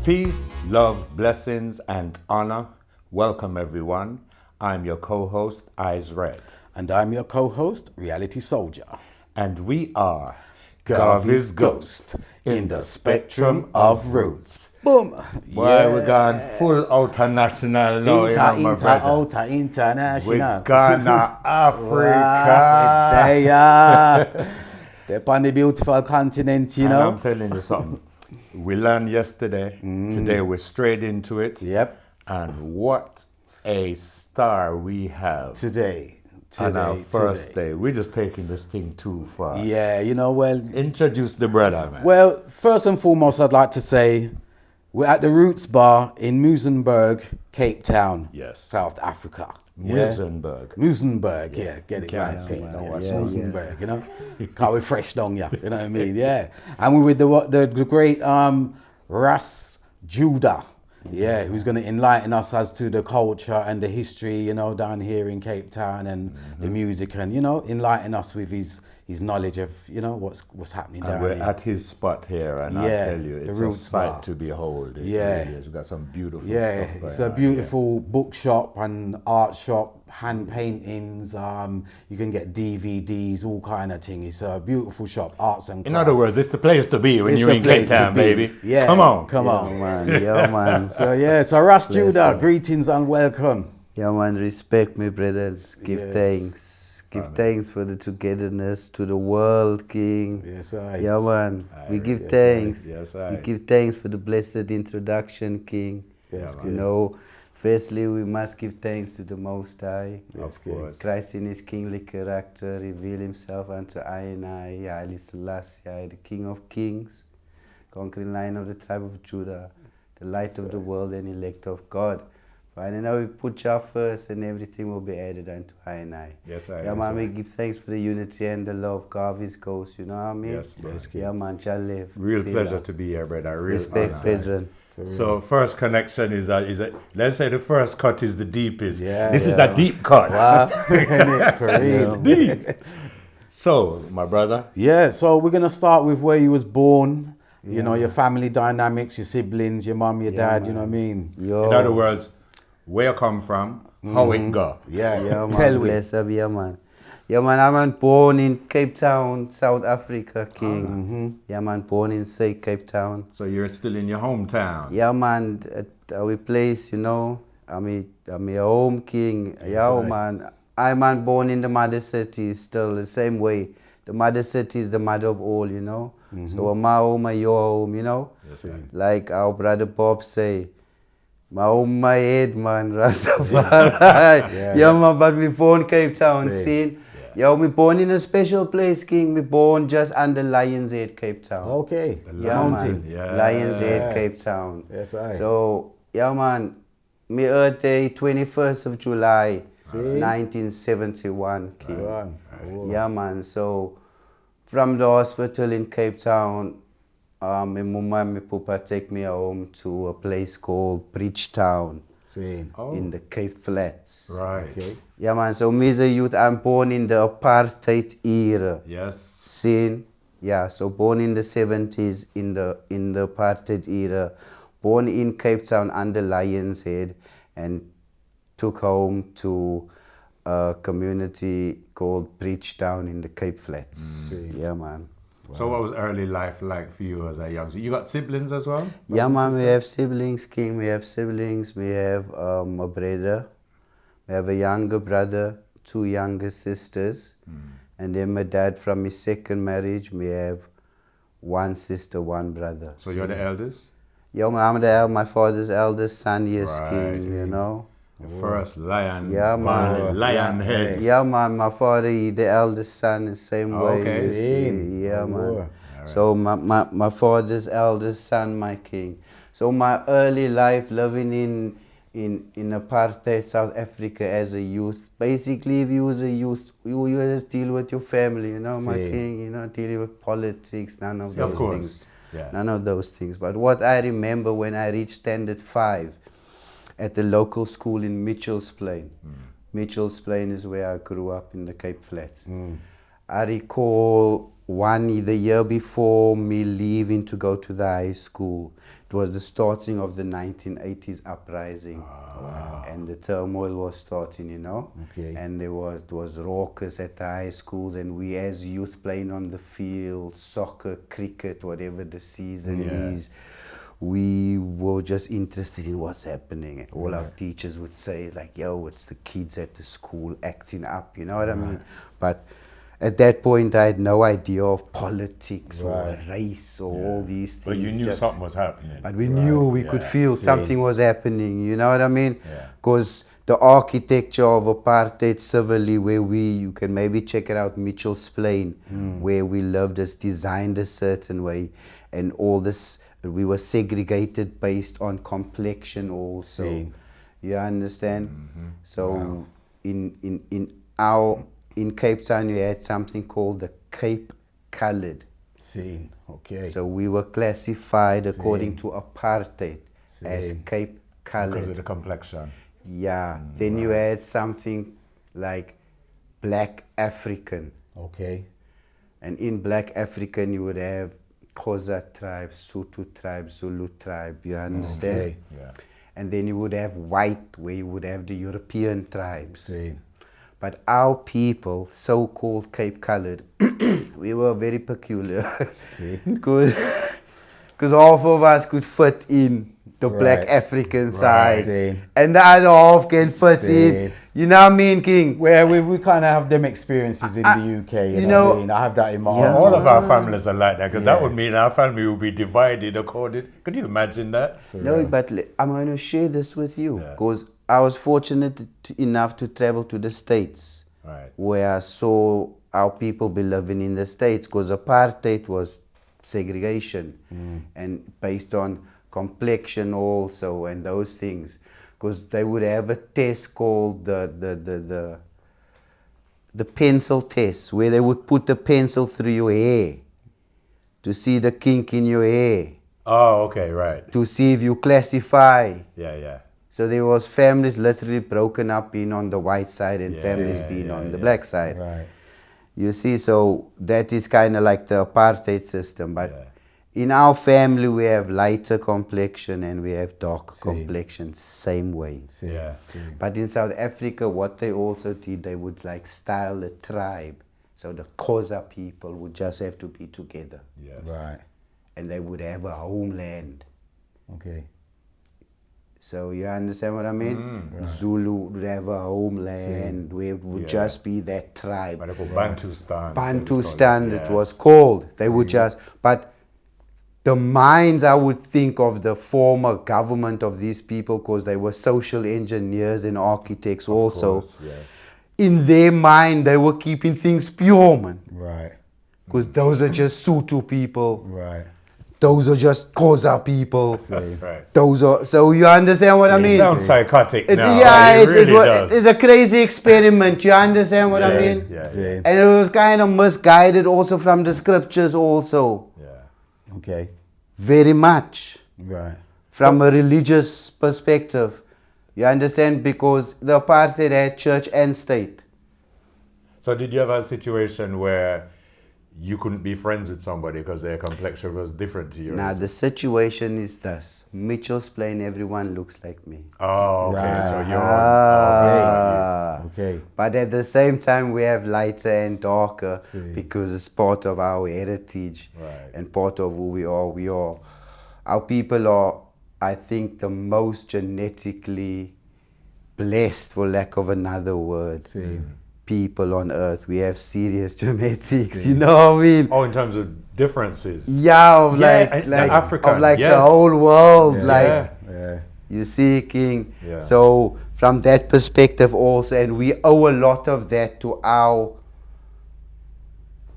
Peace, love, blessings, and honor. Welcome, everyone. I'm your co-host, Eyes Red. And I'm your co-host, Reality Soldier. And we are Garvey's Ghost in the spectrum of roots. Boom! Boy, we gone full international now, International. We gonna Africa. They're upon the beautiful continent, you know. And I'm telling you something. We learned yesterday. Today we're straight into it. Yep. And what a star we have Today. on our first day. We're just taking this thing too far. Yeah, you know, well... Introduce the brother, man. Well, first and foremost, I'd like to say we're at the Roots Bar in Muizenberg, Cape Town, Yes. South Africa. Muizenberg. Get it right. Muizenberg, you know. Can't we fresh down, yeah. You know what I mean? Yeah. And we're with the great Ras Judah. Yeah, who's going to enlighten us as to the culture and the history, you know, down here in Cape Town and the music, and, you know, enlighten us with his knowledge of, you know, what's happening down We're here. at his spot here, and I tell you, it's a sight to behold. It really is. We've got some beautiful stuff going it's a beautiful bookshop and art shop, hand paintings. You can get DVDs, all kind of thing. It's a beautiful shop, arts and crafts. In other words, it's the place to be when you're in Cape Town, baby. Yeah, come on, man. Yeah, man. So Ras Judah, greetings and welcome. Yeah, man. Respect me, brothers. Give thanks. Give thanks for the togetherness to the world, King. Yes, I. Yeah, man. We give thanks. Yes, we give thanks for the blessed introduction, King. Yes, you know, firstly, we must give thanks to the Most High. Of course. Christ in his kingly character revealed himself unto I and I, Haile Selassie, the King of Kings, conquering Lion of the tribe of Judah, the light of the world and elect of God. Right, and now we put Jah first, and everything will be added unto I and I. Yes, I. Yeah, man, we give thanks for the unity and the love Garvey's Ghost, you know what I mean? Yes, yeah, man, Jah live. Real pleasure to be here, brother. Real respect, brethren. So first connection is let's say the first cut is the deepest. Yeah, this is a deep cut. Wow. For real. Deep. So, my brother. Yeah, so we're gonna start with where you was born. You know, your family dynamics, your siblings, your mom, your dad. You know what I mean? In other words, where you come from, how it go. Yeah, man. Tell me. Bless up, yeah, man. Yeah, man, I'm born in Cape Town, South Africa, King. Yeah, man, born in Cape Town. So you're still in your hometown. Yeah, man, at our place, you know. I'm a home, King. Yeah, man. I'm born in the mother city, still the same way. The mother city is the mother of all, you know. So my home, your home, you know. Yes, sir. Like our brother Bob say, my home, my head, man, Rastafari. Yeah, man, but we born Cape Town, see? Yeah, we born in a special place, King. We born just under Lion's Head, Cape Town. Okay. Man. Yeah. Lion's Head, Cape Town. Yes, I. So, yeah, man, my birthday, 21st of July, 1971, King. Yeah, man, so from the hospital in Cape Town, my mama and my papa take me home to a place called Bridgetown in the Cape Flats. Right. Okay. Yeah, man, so me as a youth, I'm born in the apartheid era. Yes. Seen? Yeah, so born in the 70s in the apartheid era, born in Cape Town under Lion's Head, and took home to a community called Bridgetown in the Cape Flats. Yeah, man. Wow. So what was early life like for you as a youngster? You got siblings as well? Yeah, man, we have siblings, King. We have siblings. We have a brother. We have a younger brother, 2 younger sisters. And then my dad, from his second marriage, we have 1 sister, 1 brother. So you're the eldest? Yeah, man, I'm my father's eldest son, yes, King, you know. The first lion, lion head. Yeah, man, my father, the eldest son, the same way. Yeah, man. Right. So my father's eldest son, my king. So my early life living in apartheid South Africa as a youth. Basically, if you was a youth, you just deal with your family, you know, my king. You know, dealing with politics, none of those things. Yeah. None of those things. But what I remember when I reached standard 5. At the local school in Mitchell's Plain. Mitchell's Plain is where I grew up in the Cape Flats. I recall the year before me leaving to go to the high school. It was the starting of the 1980s uprising. And the turmoil was starting, you know. Okay. And it was raucous at the high schools, and we as youth playing on the field, soccer, cricket, whatever the season is, we were just interested in what's happening. All our teachers would say, like, yo, it's the kids at the school acting up, you know what I mean? But at that point, I had no idea of politics or race or all these things. But you knew something was happening. But we knew, we could feel something was happening, you know what I mean? Because the architecture of apartheid civilly, where you can maybe check it out, Mitchell's Plain, where we lived is designed a certain way, and all this, we were segregated based on complexion also. You understand? So in Cape Town, you had something called the Cape Coloured. Okay. So we were classified according to apartheid as Cape Coloured. Because of the complexion. Yeah. Then you had something like Black African. Okay. And in Black African, you would have Xhosa tribe, Sotho tribe, Zulu tribe. You understand? Okay. Yeah. And then you would have white, where you would have the European tribes. But our people, so-called Cape Coloured, we were very peculiar. Because half of us could fit in the Black African side. And the other half can fit in. You know what I mean, King? Where we kind of have them experiences in the UK. You know what I mean? I have that in my own. All of our families are like that, because that would mean our family will be divided according. Could you imagine that? No, but I'm going to share this with you, because I was fortunate enough to travel to the States, where I saw our people be living in the States, because apartheid was segregation and based on complexion also and those things, because they would have a test called the pencil test, where they would put the pencil through your hair to see the kink in your hair. Oh, okay, right. To see if you classify. Yeah. So there was families literally broken up, being on the white side, and families being on the black side. You see, so that is kind of like the apartheid system. But in our family, we have lighter complexion and we have darker complexion, same way. But in South Africa, what they also did, they would like style the tribe. So the Xhosa people would just have to be together. And they would have a homeland. So you understand what I mean? Zulu would have a homeland where it would just be that tribe. Bantustan. Bantustan, it was called. They would just, but the minds, I would think, of the former government of these people, because they were social engineers and architects also. In their mind, they were keeping things pure, man. Because those are just Sotho people. Those are just Xhosa people. Those are, so you understand what I mean? It sounds psychotic now. It's a crazy experiment. You understand what I mean? And it was kind of misguided also from the scriptures also. Very much. From a religious perspective. You understand? Because the apartheid had church and state. So did you have a situation where you couldn't be friends with somebody because their complexion was different to yours? Now the situation is this. Mitchell's Plain, everyone looks like me. Oh, okay. So you're But at the same time, we have lighter and darker because it's part of our heritage and part of who we are. Our people are, I think, the most genetically blessed, for lack of another word. People on earth. We have serious genetics, you know what I mean? Oh, in terms of differences. African, of the whole world. You see, King. So from that perspective also, and we owe a lot of that to our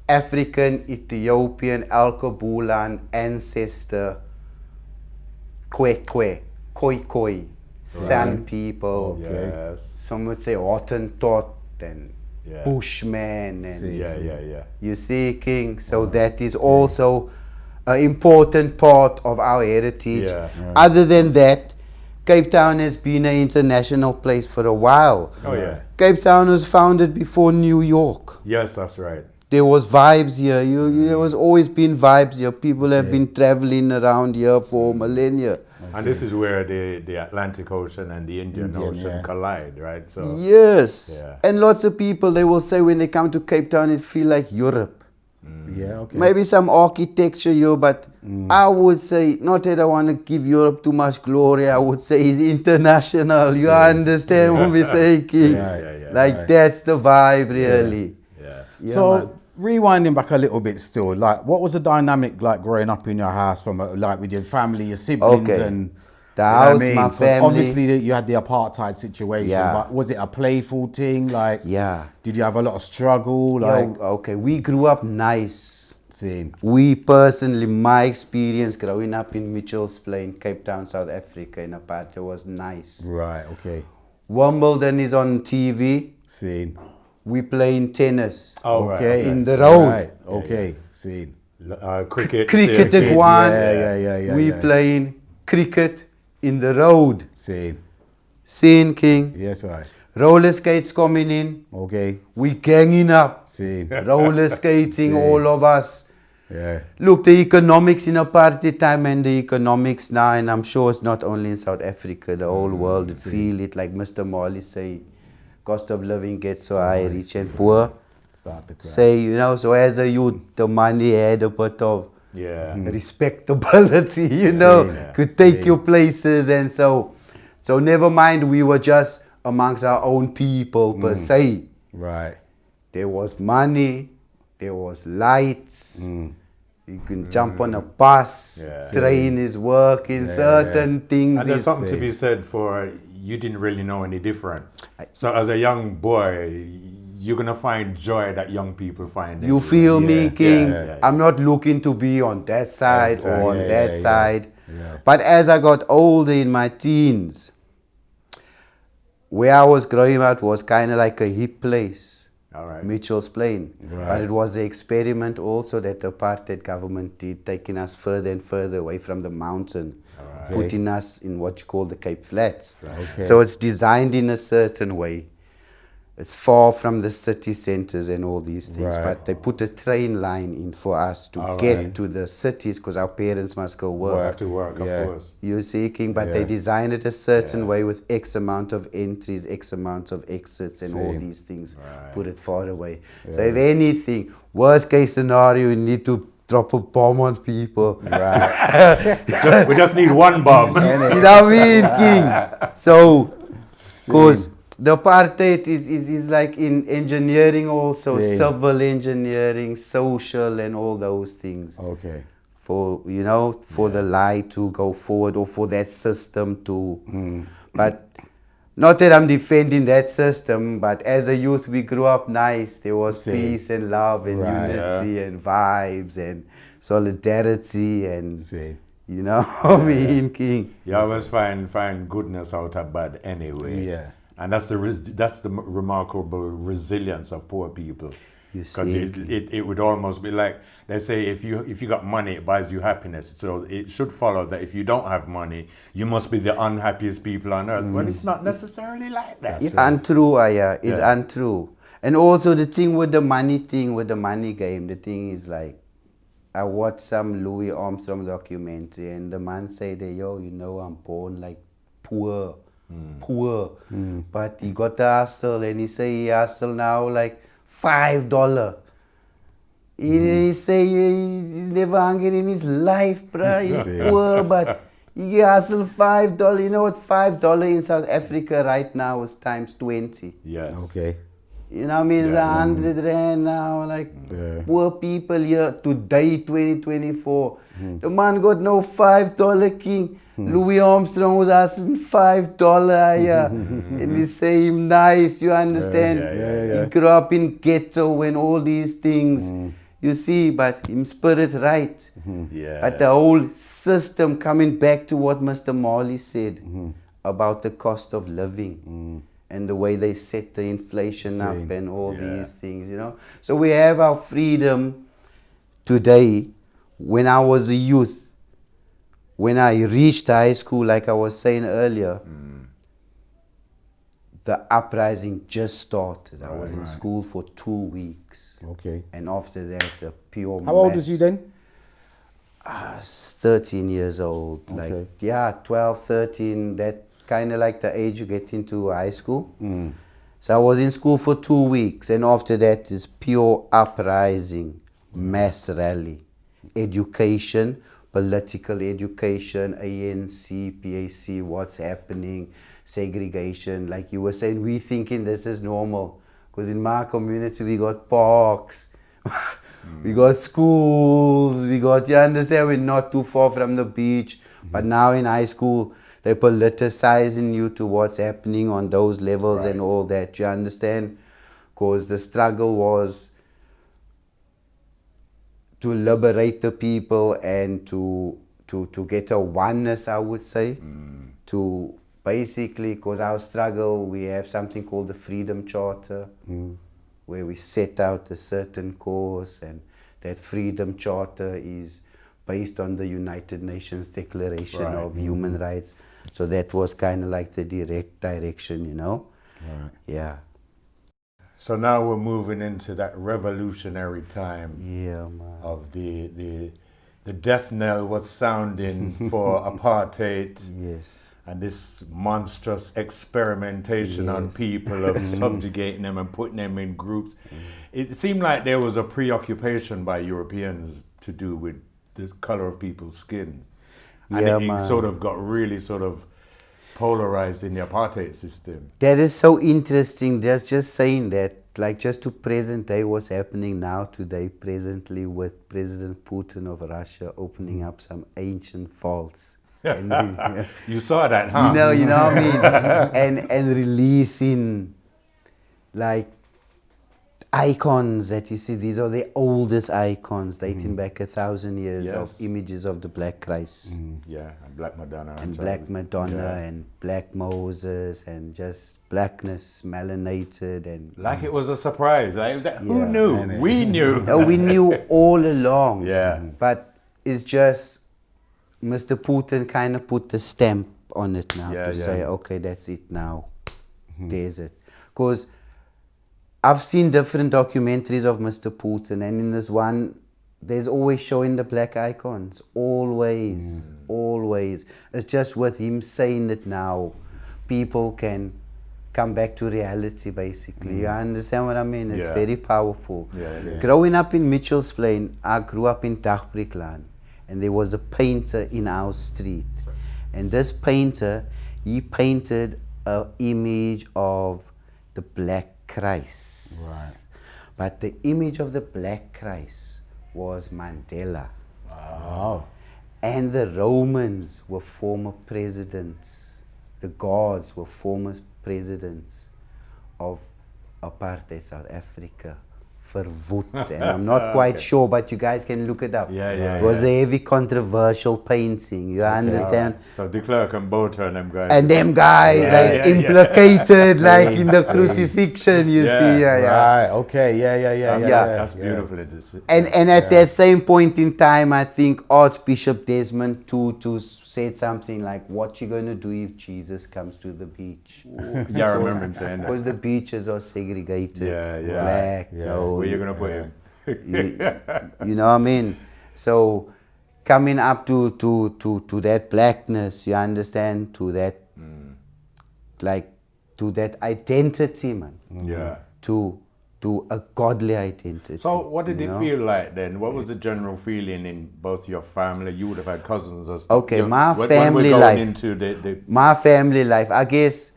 African, Ethiopian, Alkebulan ancestor, Khoi, San people. Some would say Hottentot and Bushman, and you see, King. So that is also an important part of our heritage. Other than that, Cape Town has been an international place for a while. Cape Town was founded before New York. Yes, that's right. there was vibes here. There was always been vibes here. People have been traveling around here for millennia. And this is where the Atlantic Ocean and the Indian Ocean collide, right? So Yes. Yeah. And lots of people, they will say when they come to Cape Town, it feel like Europe. Yeah, okay. Maybe some architecture here, but I would say, not that I want to give Europe too much glory, I would say it's international. You understand what we say, King? Like that's the vibe, really. yeah. So man. rewinding back a little bit still, like what was the dynamic like growing up in your house from like with your family, your siblings Okay. and The you know what house, I mean? my 'Cause family. obviously you had the apartheid situation, Yeah. but was it a playful thing? Like, Yeah. did you have a lot of struggle? Like, Okay, we grew up nice. seeing, We personally, my experience growing up in Mitchell's Plain, Cape Town, South Africa, in apartheid was nice. right, okay, Wimbledon is on TV. seeing, We playing tennis. Oh, right, okay, In the road. right, okay, seeing, Cricket. Cricket yeah. at one. yeah, We playing cricket in the road. seeing, Seeing King. yes, right, Roller skates coming in. okay, We ganging up. seeing, Roller skating, all of us. yeah, Look, the economics in apartheid time and the economics now, and I'm sure it's not only in South Africa, the whole world feel it. Like Mr. Morley say, cost of living gets so high, rich and poor. start the crack. Say, you know, so as a youth, the money had a bit of Yeah. respectability, you know, could take you places, and so never mind, we were just amongst our own people per se. Right, There was money, there was lights. You can jump on a bus, Yeah. train is working, certain things. And there's is- something to be said for you didn't really know any different. So as a young boy, you're gonna find joy that young people find. You everywhere. feel me, King? yeah. I'm not looking to be on that side or on that side. yeah. But as I got older in my teens, where I was growing up was kind of like a hip place. All right. Mitchell's Plain. Right. But it was an experiment also that the apartheid government did, taking us further and further away from the mountain, putting us in what you call the Cape Flats. Okay. So it's designed in a certain way. It's far from the city centers and all these things, Right. but they put a train line in for us to get to the cities because our parents must go work. Have to work, Yeah. of course. You're seeking, but they designed it a certain way with X amount of entries, X amount of exits, and all Same. these things. Put it far away. So if anything, worst case scenario, you need to drop a bomb on people. right, We just need one bomb. You know what I mean, King? So, because the apartheid is like in engineering also, Same. civil engineering, social, and all those things. okay, For you know, for the lie to go forward or for that system to but not that I'm defending that system, but as a youth we grew up nice. There was Same. peace and love and Right. unity and vibes and solidarity and see, you know what I mean, King. You always find goodness out of bad anyway. Yeah. And that's the remarkable resilience of poor people. You Because see. it would almost be like they say if you got money it buys you happiness. So it should follow that if you don't have money you must be the unhappiest people on earth. Well, it's not necessarily like that. It's untrue, Aya. It's untrue. And also the thing with the money thing, with the money game, the thing is like, I watched some Louis Armstrong documentary and the man said, yo, you know, I'm born like poor. But he got the hustle and he say he hustle now like $5. He say he's never hungry in his life, bruh. He's poor, but he hustle $5. You know what? $5 in South Africa right now is times 20. Yes. okay, You know what I mean? It's 100 rand now. Like poor people here today, 2024. The man got no $5 King. Louis Armstrong was asking $5 here. And he say him nice, you understand? He grew up in ghetto and all these things. You see, but him spirit right. Yeah. But the whole system, coming back to what Mr. Marley said about the cost of living and the way they set the inflation up and all these things, you know. So we have our freedom today. When I was a youth, when I reached high school, like I was saying earlier, the uprising just started. I was in school for 2 weeks. Okay. And after that, the pure How old was you then? 13 years old. Okay. Like, yeah, 12, 13, that kind of like the age you get into high school. So I was in school for 2 weeks, and after that is pure uprising, mass rally, education, political education, ANC, PAC, what's happening, segregation. Like you were saying, we thinking this is normal. Because in my community, we got parks, we got schools, we got, you understand, we're not too far from the beach. But now in high school, they're politicizing you to what's happening on those levels and all that. You understand? Because the struggle was to liberate the people and to get a oneness, I would say. To basically, because our struggle, we have something called the Freedom Charter, where we set out a certain course, and that Freedom Charter is based on the United Nations Declaration of Human Rights. So that was kind of like the direct direction, you know? Yeah. So now we're moving into that revolutionary time of the death knell was sounding for apartheid. Yes. And this monstrous experimentation on people of subjugating them and putting them in groups. It seemed like there was a preoccupation by Europeans to do with the color of people's skin. And it sort of got really sort of polarized in the apartheid system. That is so interesting. Just saying that, like just to present day what's happening now today, presently with President Putin of Russia opening up some ancient vaults. And You saw that, huh? you know what I mean? and releasing like icons that you see. These are the oldest icons dating back 1,000 years of images of the Black Christ. Yeah, and Black Madonna. And Black Madonna and Black Moses and just blackness, melanated and... Like it was a surprise. Like, it was like, who knew? We knew. No, we knew all along. Yeah. But it's just Mr. Putin kind of put the stamp on it now to say, okay, that's it now. There's it. Because I've seen different documentaries of Mr. Putin, and in this one, there's always showing the black icons. Always, always. It's just with him saying it now, people can come back to reality, basically. You understand what I mean? It's very powerful. Growing up in Mitchell's Plain, I grew up in Dagbrieklaan, and there was a painter in our street. And this painter, he painted an image of the Black Christ. Right. But the image of the Black Christ was Mandela. Wow. And the Romans were former presidents. The gods were former presidents of apartheid South Africa. Verwoed. And I'm not quite sure, but you guys can look it up. It was a heavy controversial painting. You understand? So de Klerk and Botha and them guys. And them guys implicated like in the crucifixion, you see. Right, okay, yeah. That's beautiful. And at that same point in time, I think Archbishop Desmond Tutu said something like, what you going to do if Jesus comes to the beach? Yeah, I remember him saying that. Because the beach are segregated. Yeah. Black, no. Where you going to put him? You know what I mean? So coming up to that blackness, you understand, to that like to that identity, man. Yeah. To a godly identity. So what did it feel like then? What was the general feeling in both your family? You would have had cousins or stuff. Okay, my when family we're going life. Into the My family life, I guess,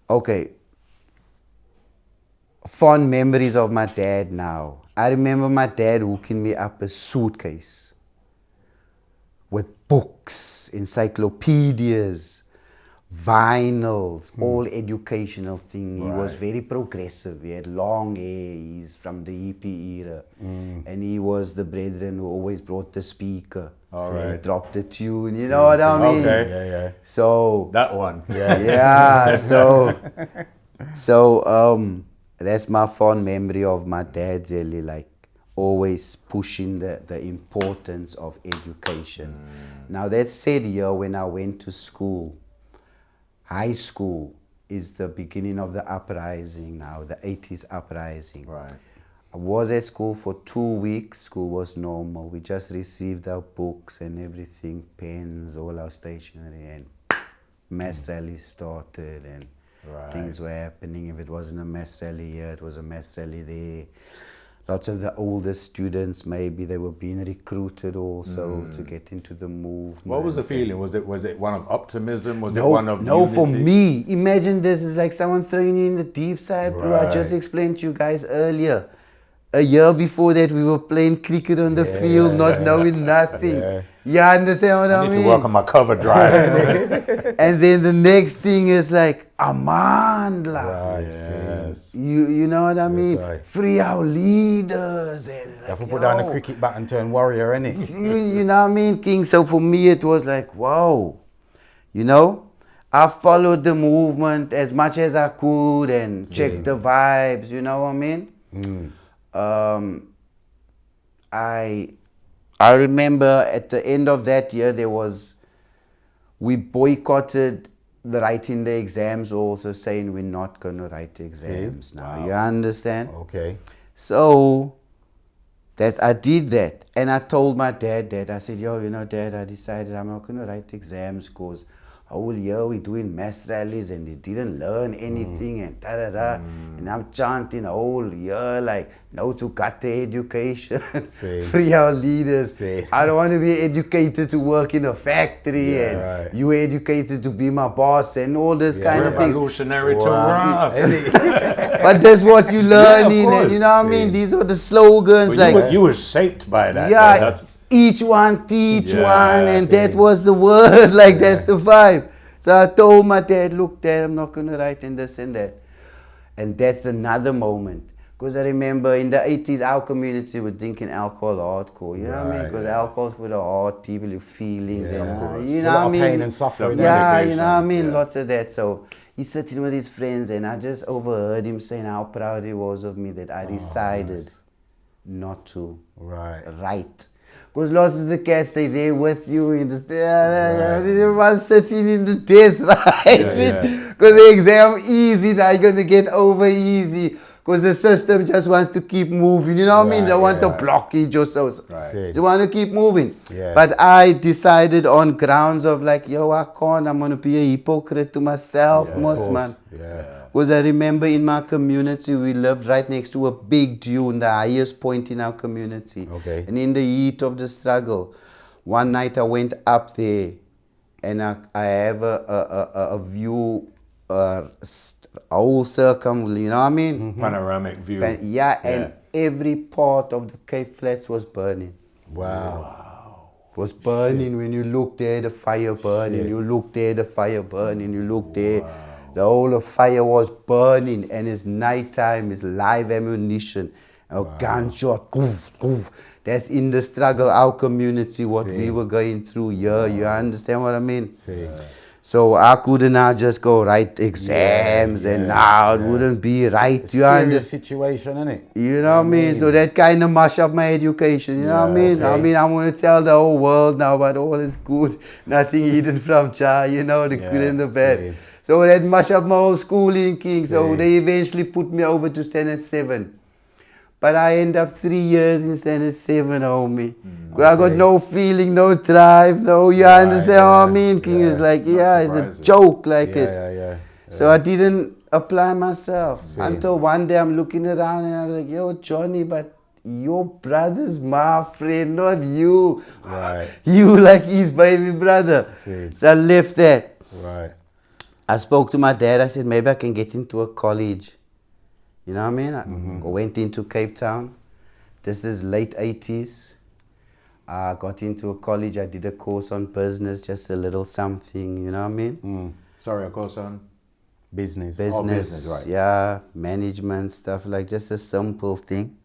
okay, fond memories of my dad now. I remember my dad hooking me up a suitcase with books, encyclopedias, vinyls, all educational thing. He was very progressive. He had long hair. He's from the hippie era. And he was the brethren who always brought the speaker. He dropped the tune. You know what I mean? Okay. Yeah. So That one. So that's my fond memory of my dad, really, like always pushing the importance of education. Now that said, here when I went to school, high school, is the beginning of the uprising now, the 80s uprising. Right. I was at school for 2 weeks. School was normal. We just received our books and everything, pens, all our stationery, and mass rallies started, and things were happening. If it wasn't a mass rally here, it was a mass rally there. Lots of the older students, maybe they were being recruited also to get into the movement. What was the feeling? Was it one of optimism? Was it No, one of no, unity? for me, imagine this is like someone throwing you in the deep side, bro. I just Right. explained to you guys earlier. A year before that, we were playing cricket on the field, not knowing nothing. You understand what I I mean? need to work on my cover drive. And then the next thing is like, Amandla. Right. Yes. You know what I mean? right. Free our leaders. And You have to put down the cricket bat and turn warrior, innit? you know what I mean, King? So for me, it was like, whoa. You know? I followed the movement as much as I could and checked the vibes, you know what I mean? I remember at the end of that year, we boycotted the writing the exams, also saying we're not going to write exams now. You understand? Okay. So that I did that, and I told my dad that. I said, yo, you know, Dad, I decided I'm not going to write exams because whole year we doing mass rallies and they didn't learn anything and da-da-da. And I'm chanting a whole year like, no to cut the education, free our leaders. I don't want to be educated to work in a factory and you educated to be my boss and all this kind of things. Revolutionary to Ras. But that's what you learn in, and you know what I mean? These are the slogans. Well, you were shaped by that. Yeah, That's, each one teach Yeah, one, and that was the word, like that's the vibe. So I told my dad, look, Dad, I'm not going to write in this and that. And that's another moment. Because I remember in the 80s, our community was drinking alcohol hardcore, you know what I mean? Because alcohol's for the hard people, your feelings, and you know what I mean? Pain and suffering. Yeah, you know what I mean? Lots of that. So he's sitting with his friends, and I just overheard him saying how proud he was of me that I decided not to write. Because lots of the cats, they there with you in the everyone sitting in the desk, right? Because the exam easy, now you're gonna get over easy. Because the system just wants to keep moving, you know what I mean? They want the blockage or so. They want to keep moving. But I decided on grounds of like, yo, I can't, I'm gonna be a hypocrite to myself, man. Because I remember in my community, we lived right next to a big dune, the highest point in our community. And in the heat of the struggle, one night I went up there and I have a view, whole circle, you know what I mean? Panoramic view. And every part of the Cape Flats was burning. Was burning. When you look there, the fire burning. You look there, the fire burning. You look there, the whole of fire was burning. And it's nighttime, it's live ammunition. A gunshot, goof, goof. That's in the struggle, our community, what we were going through here. You understand what I mean? So I couldn't now just go write exams and now it wouldn't be right. You serious situation, innit? You know what I mean? So that kind of mash up my education, you know what I mean? I mean, I'm going to tell the whole world now, but all is good. Nothing hidden from Jah, you know, the good and the bad. So that mash up my whole schooling, King. So they eventually put me over to standard 7. But I end up 3 years in standard 7, homie. I got no feeling, no drive, no, you understand what I mean? King is like, it's a joke, like it. So I didn't apply myself until one day I'm looking around and I'm like, yo, Johnny, but your brother's my friend, not you. You like his baby brother. So I left that. I spoke to my dad. I said, maybe I can get into a college. You know what I mean? I went into Cape Town. This is late 80s. I got into a college. I did a course on business, just a little something, you know what I mean? Sorry, a course on? Business. Business, yeah, management, stuff like just a simple thing.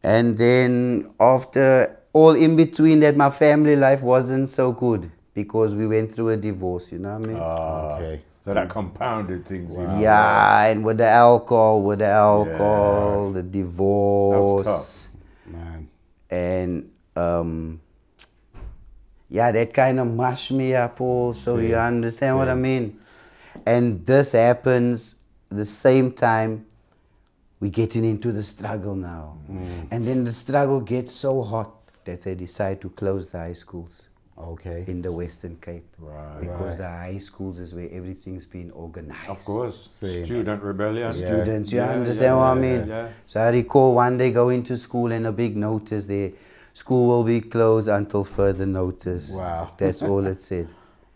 And then after, all in between that, my family life wasn't so good because we went through a divorce, you know what I mean? So that compounded things. And with the alcohol, the divorce. That's tough. Man. And that kind of mashed me up also, you understand what I mean? And this happens the same time we're getting into the struggle now. And then the struggle gets so hot that they decide to close the high schools. Okay. In the Western Cape. Right. Because the high schools is where everything's been organized. Of course. Same. Student rebellion. Students, you understand what I mean? Yeah. So I recall one day going to school and a big notice there, school will be closed until further notice. Wow. That's all it said.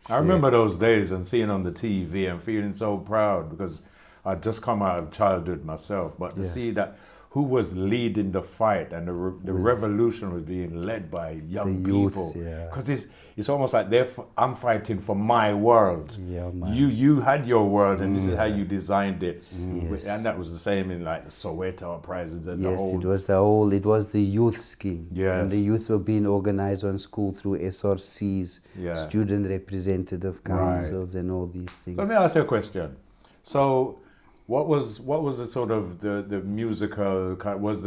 I remember those days and seeing on the TV and feeling so proud because I'd just come out of childhood myself. But to see that who was leading the fight and the revolution was being led by young The youths, people. yeah. Because it's almost like I'm fighting for my world. Yeah, man. You had your world and this is how you designed it. Yes. And that was the same in like the Soweto uprisings and Yes, the whole... it was the youth scheme. Yes. And the youth were being organized on school through SRCs, Yeah. student representative councils and all these things. Let me ask you a question. So, what was the sort of the musical? Was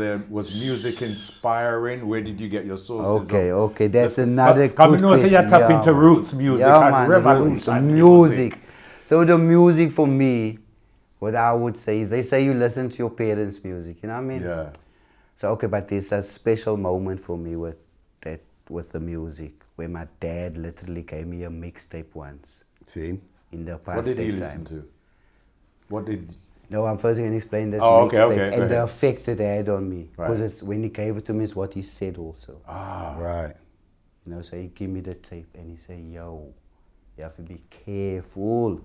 music inspiring? Where did you get your sources? Okay, that's another good Come on, say you question. tap into roots music and man, revolution roots music. So the music for me, what I would say is, they say you listen to your parents' music. You know what I mean? Yeah. So but there's a special moment for me with the music, where my dad literally gave me a mixtape once See? in the apartheid What did he time. listen to? What did? No, I'm first going to explain this Oh, mixtape okay, go and the ahead. effect it had on me. Because Right. it's when he gave it to me, it's what he said also. Right. You know, so he gave me the tape and he said, yo, you have to be careful,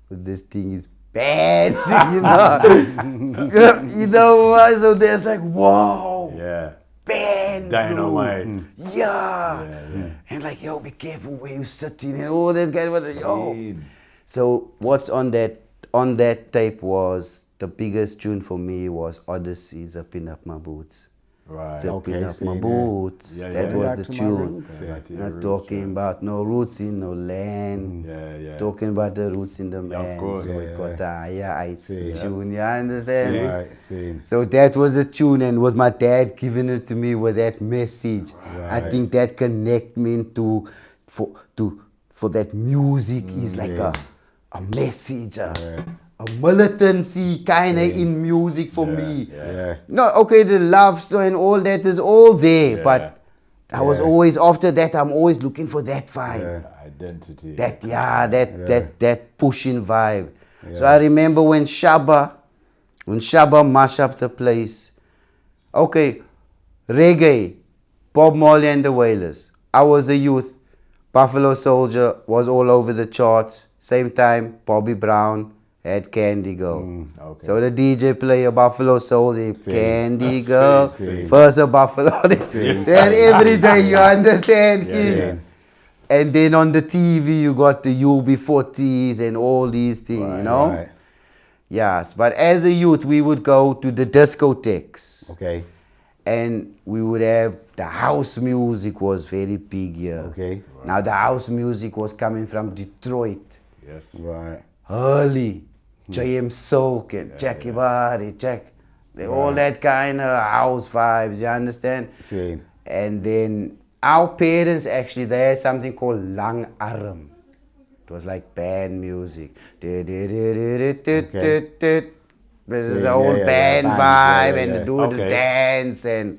because this thing is bad, you know. You know what? So there's like, whoa, Yeah. band, Dynamite. Yeah. Yeah. And like, yo, be careful where you sitting and all that kind of thing. Yo. Scene. So what's on that tape was, the biggest tune for me was Odyssey, Zipping Up My Boots. Right. Zipping Up see, My yeah. Boots. Yeah, That yeah. was Back the to my tune. roots. Yeah, back to your Not roots, talking yeah. about no roots in no land. Yeah. Talking about the roots in the man. of course. So it got a higher See, yeah. tune, you understand? See. Right. See. So that was the tune, and with my dad giving it to me with that message, I Right. think that connect me into for that music is like a message, a militancy kind of in music for me. Yeah. No, okay, the love story and all that is all there, but I was always, after that, I'm always looking for that vibe. Identity. That pushing vibe. So I remember when Shabba mashed up the place. Okay, reggae, Bob Marley and the Wailers. I was a youth. Buffalo Soldier was all over the charts. Same time, Bobby Brown had Candy Girl. Okay. So the DJ player, Buffalo Soldier, Candy Same, Girl, same. first a Buffalo. Then every day, you understand, kid? And then on the TV, you got the UB40s and all these things, you know? Right. Yes, but as a youth, we would go to the discotheques. Okay. And we would have, the house music was very big here. Okay. Now the house music was coming from Detroit. Yes. Right. Hurley, J.M. Silk and Jackie Body, all that kind of house vibes, you understand? See. And then our parents actually, they had something called Lang Arm. It was like band music. This is the old band vibe and they do the dance and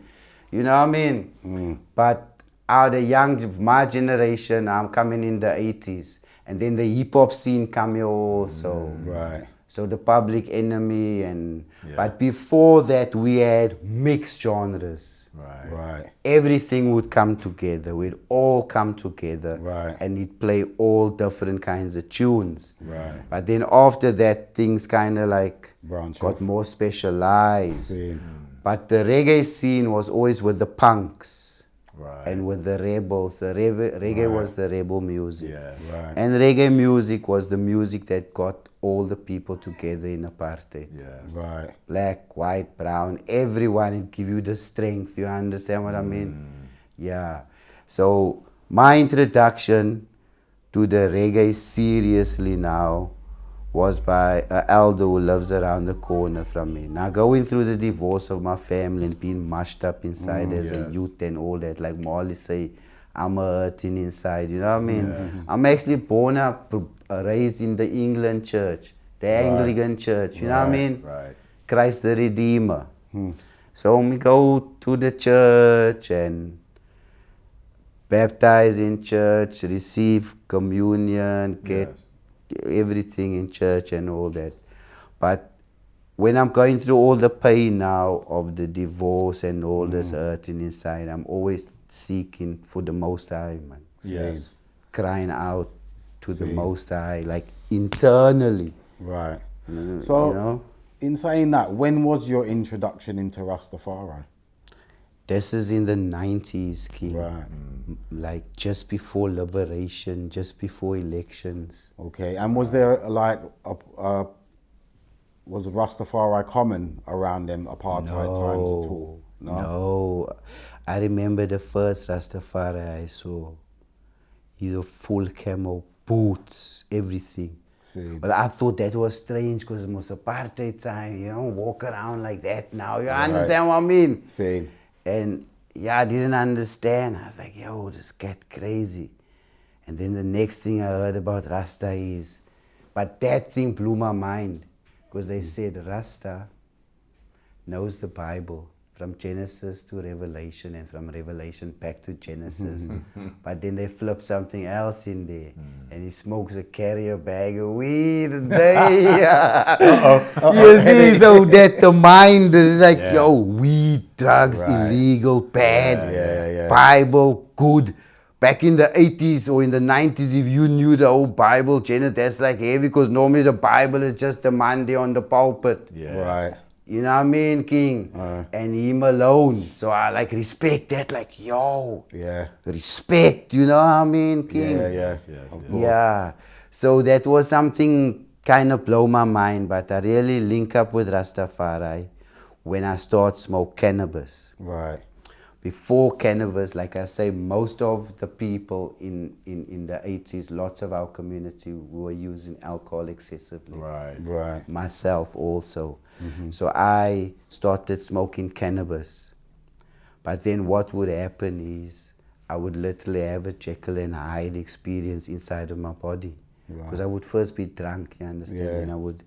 you know what I mean? But out of my generation, I'm coming in the 80s. And then the hip hop scene come here also. Right. So the Public Enemy but before that we had mixed genres. Right. Everything would come together. We'd all come together. Right. And we'd play all different kinds of tunes. Right. But then after that, things kind of like Branch got off. more specialized. See. But the reggae scene was always with the punks. Right. And with the rebels. The reggae was the rebel music. Yeah. Right. And reggae music was the music that got all the people together in apartheid. Yes. Right. Black, white, brown, everyone, it give you the strength. You understand what I mean? Yeah. So my introduction to the reggae seriously now was by an elder who lives around the corner from me. Now going through the divorce of my family and being mashed up inside as a youth and all that, like Marley say, I'm hurting inside, you know what I mean? I'm actually born up, raised in the England church, the Anglican church, you know what I mean? Right. Christ the Redeemer. So we go to the church and baptize in church, receive communion, get everything in church and all that. But when I'm going through all the pain now of the divorce and all this hurting inside, I'm always seeking for the Most High, man. Yes. Crying out to the Most High, like internally. Right. So, you know? In saying that, when was your introduction into Rastafari? This is in the 90s, King. Right. Like just before liberation, just before elections. Okay. And was there like was Rastafari common around them apartheid times at all? No. I remember the first Rastafari I saw. Either full camo, boots, everything. But I thought that was strange because it was apartheid time, you know, walk around like that now. You understand what I mean? Same. And yeah, I didn't understand. I was like, yo, this get crazy. And then the next thing I heard about Rasta is, but that thing blew my mind because they said Rasta knows the Bible from Genesis to Revelation and from Revelation back to Genesis. But then they flip something else in there and he smokes a carrier bag of weed a day. You see, so that the mind is like, yo, weed, drugs, illegal, bad, Bible, good. Back in the 80s or in the 90s, if you knew the whole Bible, Genesis, that's like heavy because normally the Bible is just the Monday on the pulpit. Right. You know what I mean, King? And him alone. So I like respect that, like, yo. Respect, you know what I mean, King? Yeah. So that was something kind of blow my mind, but I really link up with Rastafari when I start smoke cannabis. Right. Before cannabis, like I say, most of the people in the 80s, lots of our community were using alcohol excessively. Right. Myself also. So I started smoking cannabis. But then what would happen is I would literally have a Jekyll and Hyde experience inside of my body. Because I would first be drunk, you understand? And I would,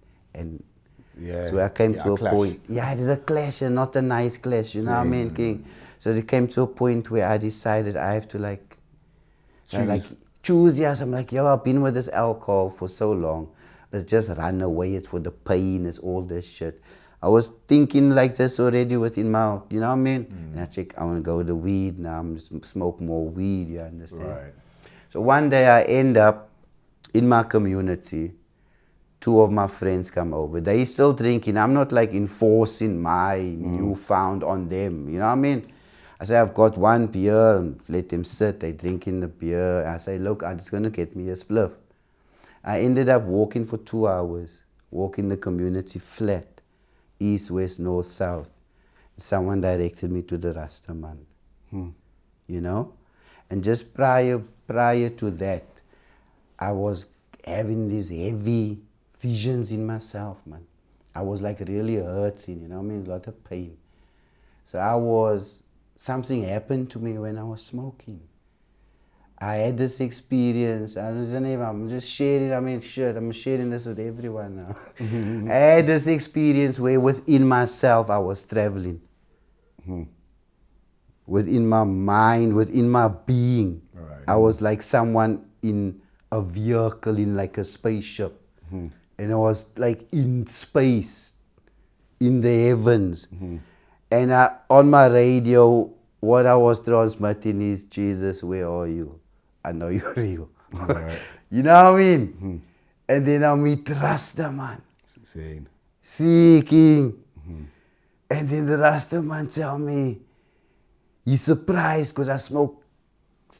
so I came to a point. Yeah, it is a clash and not a nice clash, you know what I mean, King? So it came to a point where I decided I have to like choose. Yes, I'm like, yo, I've been with this alcohol for so long. It's just run away. It's for the pain. It's all this shit. I was thinking like this already within my, you know what I mean? And I check, I want to go with the weed. Now I'm just smoke more weed, you understand? Right. So one day I end up in my community. Two of my friends come over. They still drinking. I'm not like enforcing my newfound on them. You know what I mean? I say, I've got one beer, and let them sit. They drinking the beer. I say, look, I'm just going to get me a spliff. I ended up walking for 2 hours, walking the community flat, east, west, north, south. Someone directed me to the Rasta man, you know? And just prior to that, I was having these heavy visions in myself, man. I was like really hurting, you know what I mean? A lot of pain. So something happened to me when I was smoking. I had this experience, I'm just sharing, I'm sharing this with everyone now. I had this experience where within myself I was traveling. Within my mind, within my being. Right. I was like someone in a vehicle, in like a spaceship. And I was like in space, in the heavens. And on my radio, what I was transmitting is, Jesus, where are you? I know you're real. Right. You know what I mean? And then I meet Rasta man. See, King. And then the Rasta man tell me, he's surprised because I smoke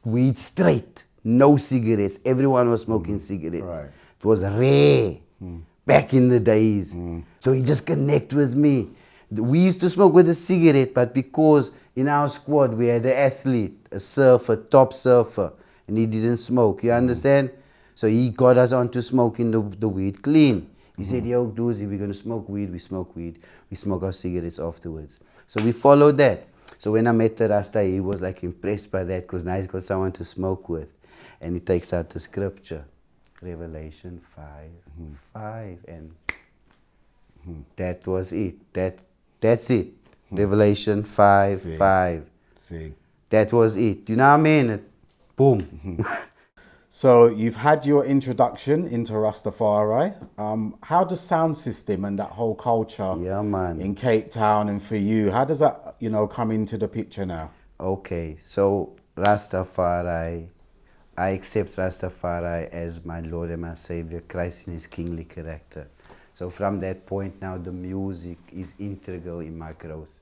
weed straight. No cigarettes. Everyone was smoking cigarettes. Right. It was rare back in the days. So he just connect with me. We used to smoke with a cigarette, but because in our squad we had an athlete, a surfer, top surfer, and he didn't smoke. You understand? So he got us onto smoking the weed clean. He said, yo, dudes, if we're going to smoke weed, we smoke weed. We smoke our cigarettes afterwards. So we followed that. So when I met the Rasta, he was like impressed by that because now he's got someone to smoke with. And he takes out the scripture, Revelation 5:5, and that was it. That's it. Revelation 5:5. See. That was it. You know what I mean? Boom. So you've had your introduction into Rastafari. How does sound system and that whole culture in Cape Town and for you, how does that, come into the picture now? Okay, so Rastafari, I accept Rastafari as my Lord and my Savior, Christ in his kingly character. So from that point now, the music is integral in my growth.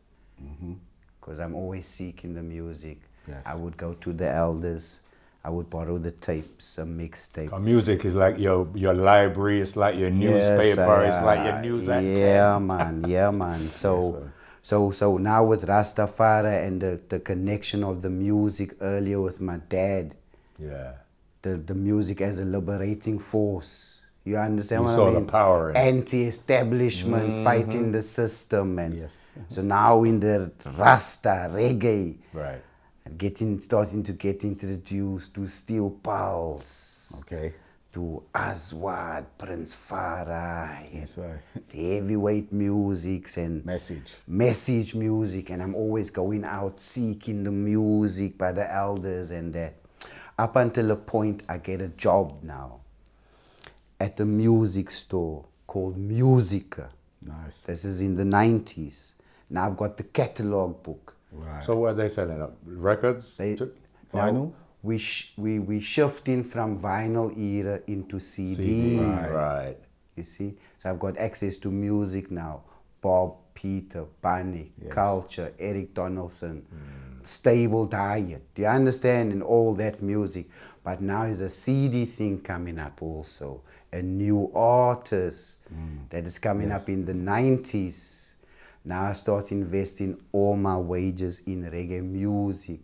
Because I'm always seeking the music. Yes. I would go to the elders. I would borrow the tapes, a mixtape. Music is like your library, it's like your newspaper, it's like your news at 10. Yeah, man. So now with Rastafari and the connection of the music earlier with my dad. Yeah. The music as a liberating force. You understand what I saw mean? the power in it. Anti-establishment, fighting the system, and Yes. so now in the Rasta reggae, Right. and starting to get introduced to Steel Pulse, Okay. to Aswad, Prince Farai, Yes, sir. the heavyweight musics and message music, and I'm always going out seeking the music by the elders and that. Up until a point I get a job now at a music store called Musica. Nice. This is in the 90s. Now I've got the catalog book. Right. So what are they selling up? Records? Vinyl? Now, we shifting from vinyl era into CD. Right. You see? So I've got access to music now. Bob, Peter, Bunny, Culture, Eric Donaldson, Stable Diet. Do you understand? And all that music. But now is a CD thing coming up also. A new artist that is coming up in the 90s. Now I start investing all my wages in reggae music.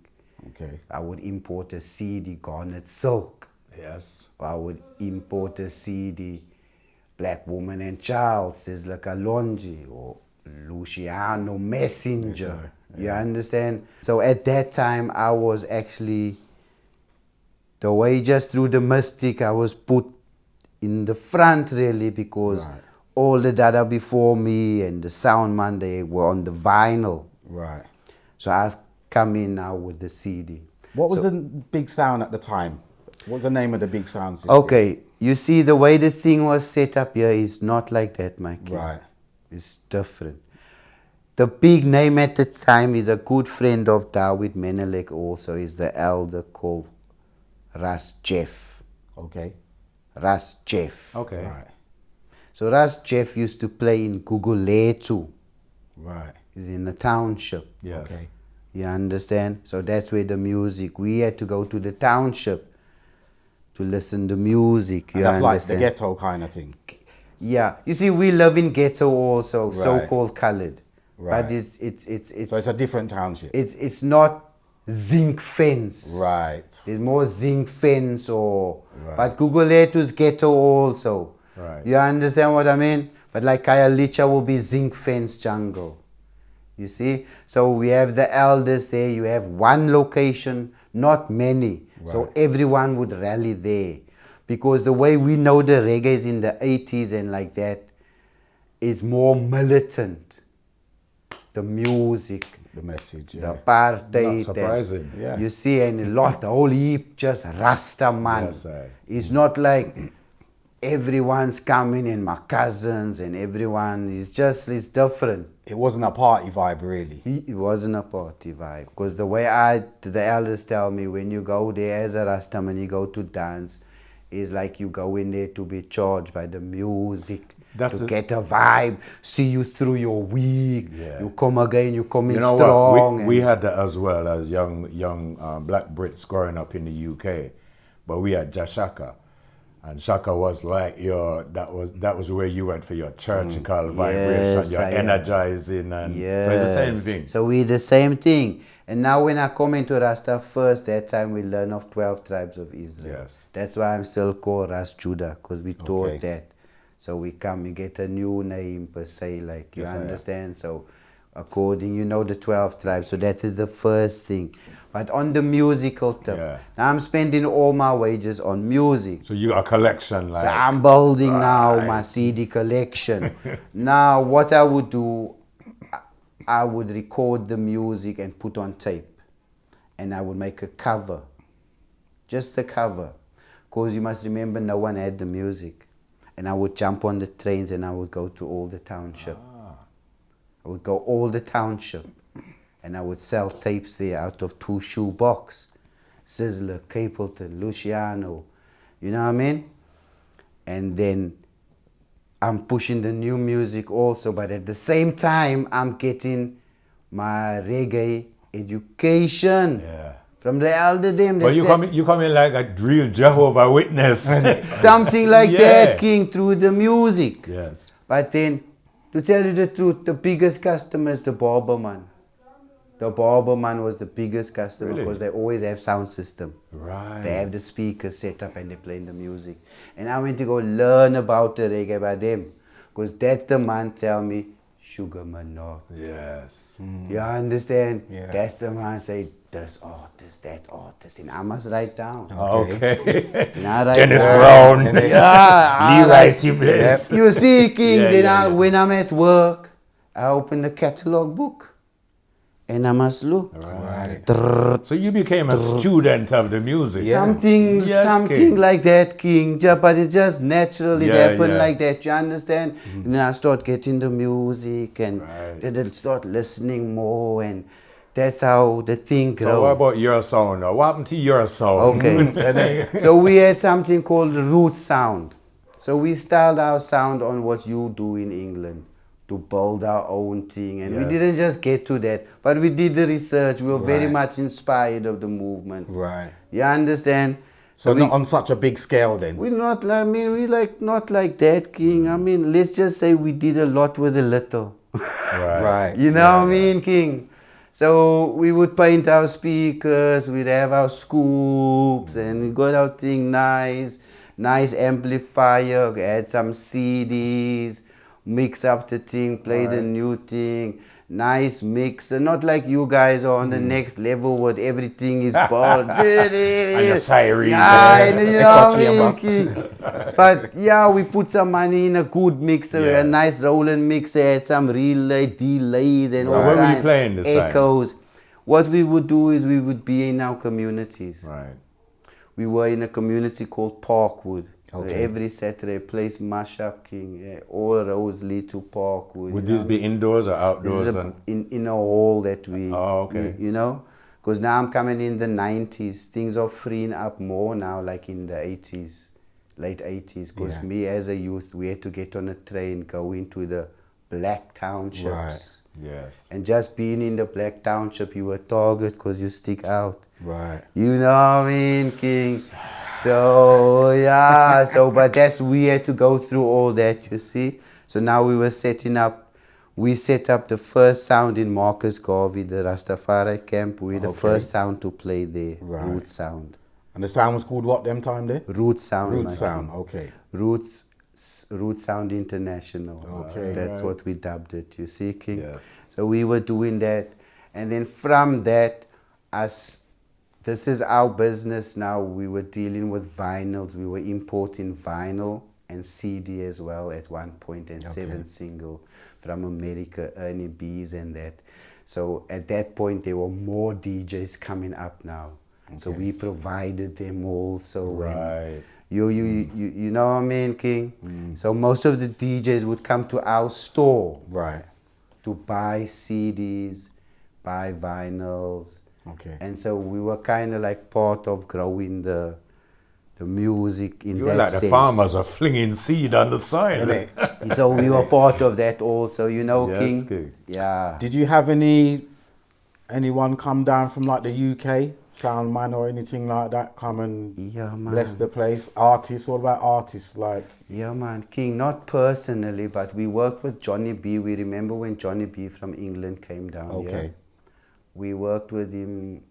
Okay. I would import a CD, Garnet Silk. Yes. I would import a CD, Black Woman and Child, Sizzla Kalonji, or Luciano Messenger. Yes, You understand? So at that time, I was actually, the way just through the mystic, I was put in the front really because all the data before me and the sound man, they were on the vinyl. Right. So I was coming now with the CD. What was the big sound at the time? What's the name of the big sound system? Okay, you see the way the thing was set up here is not like that, my kid. Right. It's different. The big name at the time is a good friend of Dawit Menelik also, is the elder called Ras Jeff. Okay. Ras Jeff. Okay. Right. So Ras Jeff used to play in Guguletu. Right. He's in the township. Yes. Okay. You understand? So that's where the music, we had to go to the township to listen to music. And you that's understand? like the ghetto kind of thing. Yeah. You see, we live in ghetto also, so-called colored. Right. But it's So it's a different township. it's not zinc fence. Right. It's more zinc fence but Guguletu's ghetto also. Right. You understand what I mean? But like Kayalicha will be zinc fence jungle. You see? So we have the elders there. You have one location, not many. So everyone would rally there. Because the way we know the reggae is in the 80s and like that is more militant. The music, The message. the Yeah. apartheid. Not surprising. Yeah. You see, and a lot, the whole heap just Rasta man. Yes, aye. It's not like everyone's coming and my cousins and everyone. It's different. It wasn't a party vibe, really. It wasn't a party vibe. Because the way the elders tell me, when you go there as a Rasta man, you go to dance, it's like you go in there to be charged by the music. Get a vibe, see you through your week. Yeah. You come again, you come in You know strong. what? We had that as well as young black Brits growing up in the UK, but we had Jashaka, and Shaka was like that was where you went for your churchical vibration, your energizing, and so it's the same thing. So we the same thing. And now when I come into Rasta first, that time we learn of 12 tribes of Israel. Yes. That's why I'm still called Ras Judah, because we taught that. So we get a new name per se, like you understand. So according, you know, the 12 tribes. So that is the first thing. But on the musical tip, now I'm spending all my wages on music. So you got a collection, like. So I'm building now my CD collection. Now what I would do, I would record the music and put on tape. And I would make a cover. Just a cover. Because you must remember, no one had the music. And I would jump on the trains and I would go to all the township. I would go all the township. And I would sell tapes there out of 2 shoebox. Sizzler, Capleton, Luciano. You know what I mean? And then I'm pushing the new music also. But at the same time, I'm getting my reggae education. From the elder them. But you come in like a real Jehovah Witness. Something like that, King, through the music. Yes. But then, to tell you the truth, the biggest customer is the barber man. The barber man was the biggest customer because they always have sound system. Right. They have the speakers set up and they play the music. And I went to go learn about the reggae by them. Because that the man tell me, Sugar Manor. Yes. You understand? Yeah. That's the man say, this artist, that artist. And I must write down. Okay. Dennis Brown. Levi Seamless. You see, King, when I'm at work, I open the catalog book. And I must look. Right. So you became a student of the music. Something like that, King. But it's just natural. It happened like that. You understand? And then I start getting the music and then I start listening more. And that's how the thing grows. So what about your sound? What happened to your sound? Okay. So we had something called root sound. So we styled our sound on what you do in England, to build our own thing. And we didn't just get to that, but we did the research. We were very much inspired of the movement. Right. You understand? So not on such a big scale then? We're not, not like that, King. I mean, let's just say we did a lot with a little. Right. You know what I mean, King? So we would paint our speakers, we'd have our scoops, and we got our thing nice amplifier, add some CDs, mix up the thing, play the new thing, nice mix. Not like you guys are on the next level where everything is bald. And the siren. You know what I mean, King? But yeah, we put some money in a good mixer, a nice rolling mixer, had some relay, delays and all Where were you kinds playing this echoes. What we would do is we would be in our communities. Right. We were in a community called Parkwood. Okay. Every Saturday, place mashup, King. All roads lead to Parkwood. Would this be indoors or outdoors? In a hall that we, you know? Because now I'm coming in the 90s. Things are freeing up more now, like in the 80s, late 80s. Because me as a youth, we had to get on a train, go into the black townships. Right. Yes. And just being in the black township, you were target because you stick out. Right. You know what I mean, King? So, but we had to go through all that, you see. So now we set up the first sound in Marcus Garvey, the Rastafari camp. We were the first sound to play there, root sound. And the sound was called what them time there? Root sound. Root sound, okay. Root Sound International. Okay. That's what we dubbed it, you see, King? Yes. So we were doing that. And then from that, this is our business now. We were dealing with vinyls. We were importing vinyl and CD as well at one point, and 7 single from America, Ernie B's and that. So at that point, there were more DJs coming up now. Okay. So we provided them also. Right. You know what I mean, King? So most of the DJs would come to our store. Right. To buy CDs, buy vinyls. Okay. And so we were kind of like part of growing the music in that sense. You were like the farmers are flinging seed on the soil. So we were part of that also, you know, King? King. Yeah. Did you have anyone come down from like the UK, sound man or anything like that, come and bless the place? Artists, what about artists like? Yeah, man, King, not personally, but we worked with Johnny B. We remember when Johnny B from England came down. Okay. We worked with him,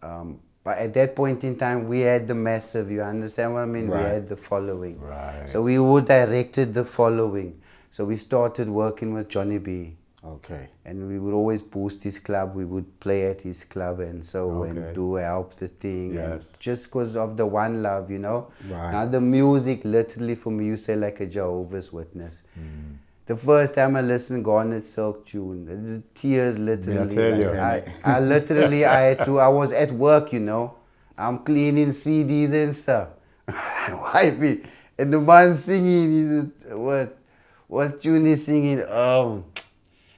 but at that point in time, we had the massive, you understand what I mean? Right. We had the following. Right. So we directed the following. So we started working with Johnny B. Okay. And we would always boost his club. We would play at his club and so and do help the thing. Yes. And just because of the one love, you know. Right. Now the music, literally for me, you say like a Jehovah's Witness. The first time I listened Garnet Silk tune, the tears literally. I literally, I was at work, you know. I'm cleaning CDs and stuff. Wifey. And the man singing, what tune is singing? Oh,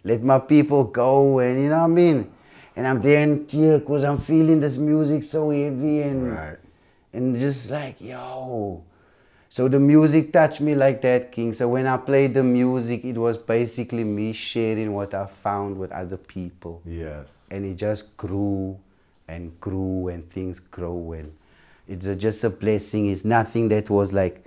let my people go, and you know what I mean? And I'm there in tears because I'm feeling this music so heavy and just like, yo. So the music touched me like that, King. So when I played the music, it was basically me sharing what I found with other people. Yes. And it just grew and grew and things grow. And it's just a blessing. It's nothing that was like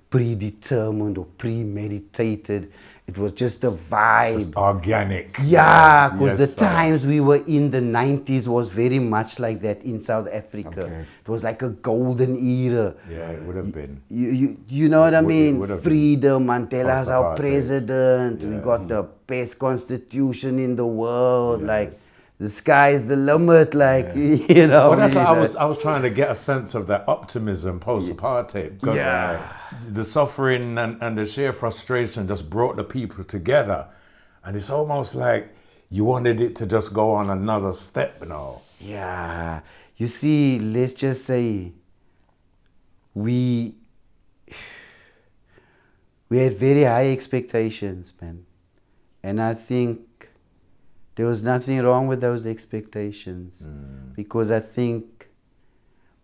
predetermined or premeditated. It was just a vibe. Just organic. Yeah, because Yes, the times we were in the 90s was very much like that in South Africa. Okay. It was like a golden era. Yeah, it would have been. You know what I mean? would have Freedom, Mandela's our Post-apartheid. president. We Yes. got the best constitution in the world. Yes. Like, the sky's the limit. Like, you know. Well, that's what what I was trying to get a sense of that optimism post-apartheid. Because the suffering and the sheer frustration just brought the people together. And it's almost like you wanted it to just go on another step now. Yeah. You see, let's just say we had very high expectations, man. And I think there was nothing wrong with those expectations. Because I think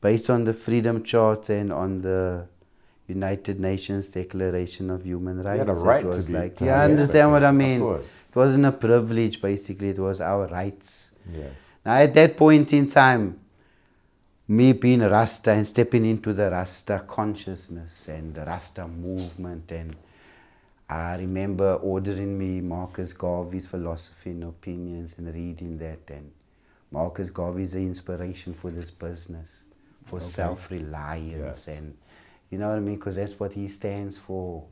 based on the Freedom Charter and on the United Nations Declaration of Human Rights, had a right it was to be- like, to you have understand what I expectations, mean? of course. It wasn't a privilege, basically, it was our rights. Yes. Now, at that point in time, me being Rasta and stepping into the Rasta consciousness and the Rasta movement, and I remember ordering me Marcus Garvey's Philosophy and Opinions and reading that, and Marcus Garvey is the inspiration for this business, for self-reliance, Yes. and you know what I mean, because that's what he stands for,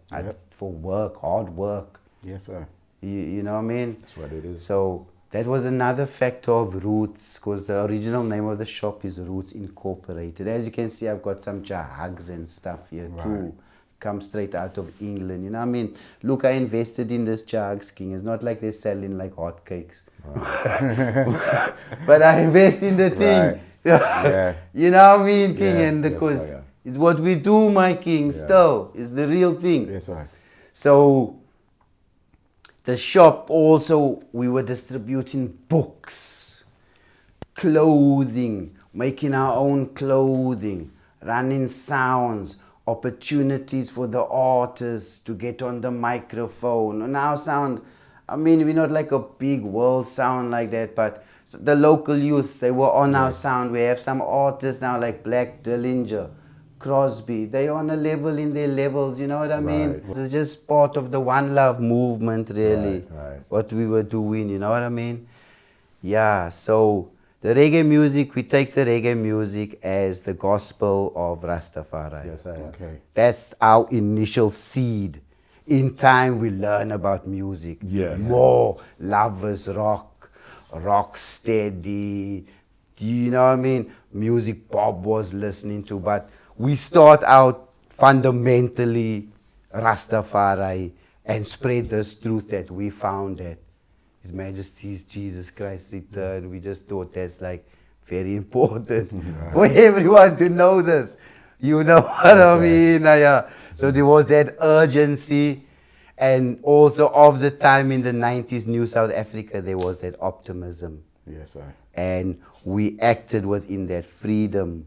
for work, hard work. Yes, sir. You know what I mean? That's what it is. So that was another factor of Roots, because the original name of the shop is Roots Incorporated. As you can see, I've got some jags and stuff here too. Come straight out of England, you know what I mean? Look, I invested in this jags, King. It's not like they're selling like hotcakes. But I invest in the thing. Yeah. You know what I mean, King? Yeah, And yes, because yeah. it's what we do, my King, still. It's the real thing. Yes, sir. So the shop also, we were distributing books, clothing, making our own clothing, running sounds, opportunities for the artists to get on the microphone. And our sound, I mean, we're not like a big world sound like that, but the local youth, they were on our sound. We have some artists now like Black Dillinger, Crosby. They on a level in their levels, you know what I mean? Right. It's just part of the One Love movement, really. Right. What we were doing, you know what I mean? Yeah, so the reggae music, we take the reggae music as the gospel of Rastafari. Yes, I am. Okay. That's our initial seed. In time, we learn about music. Yeah. More lovers rock, rock steady. You know what I mean? Music Bob was listening to, but we start out fundamentally Rastafari and spread this truth that we found that His Majesty's Jesus Christ returned. We just thought that's like very important for everyone to know this. You know what I mean? Yeah. So there was that urgency, and also of the time in the 90s, New South Africa, there was that optimism. Yes, sir. And we acted within that freedom.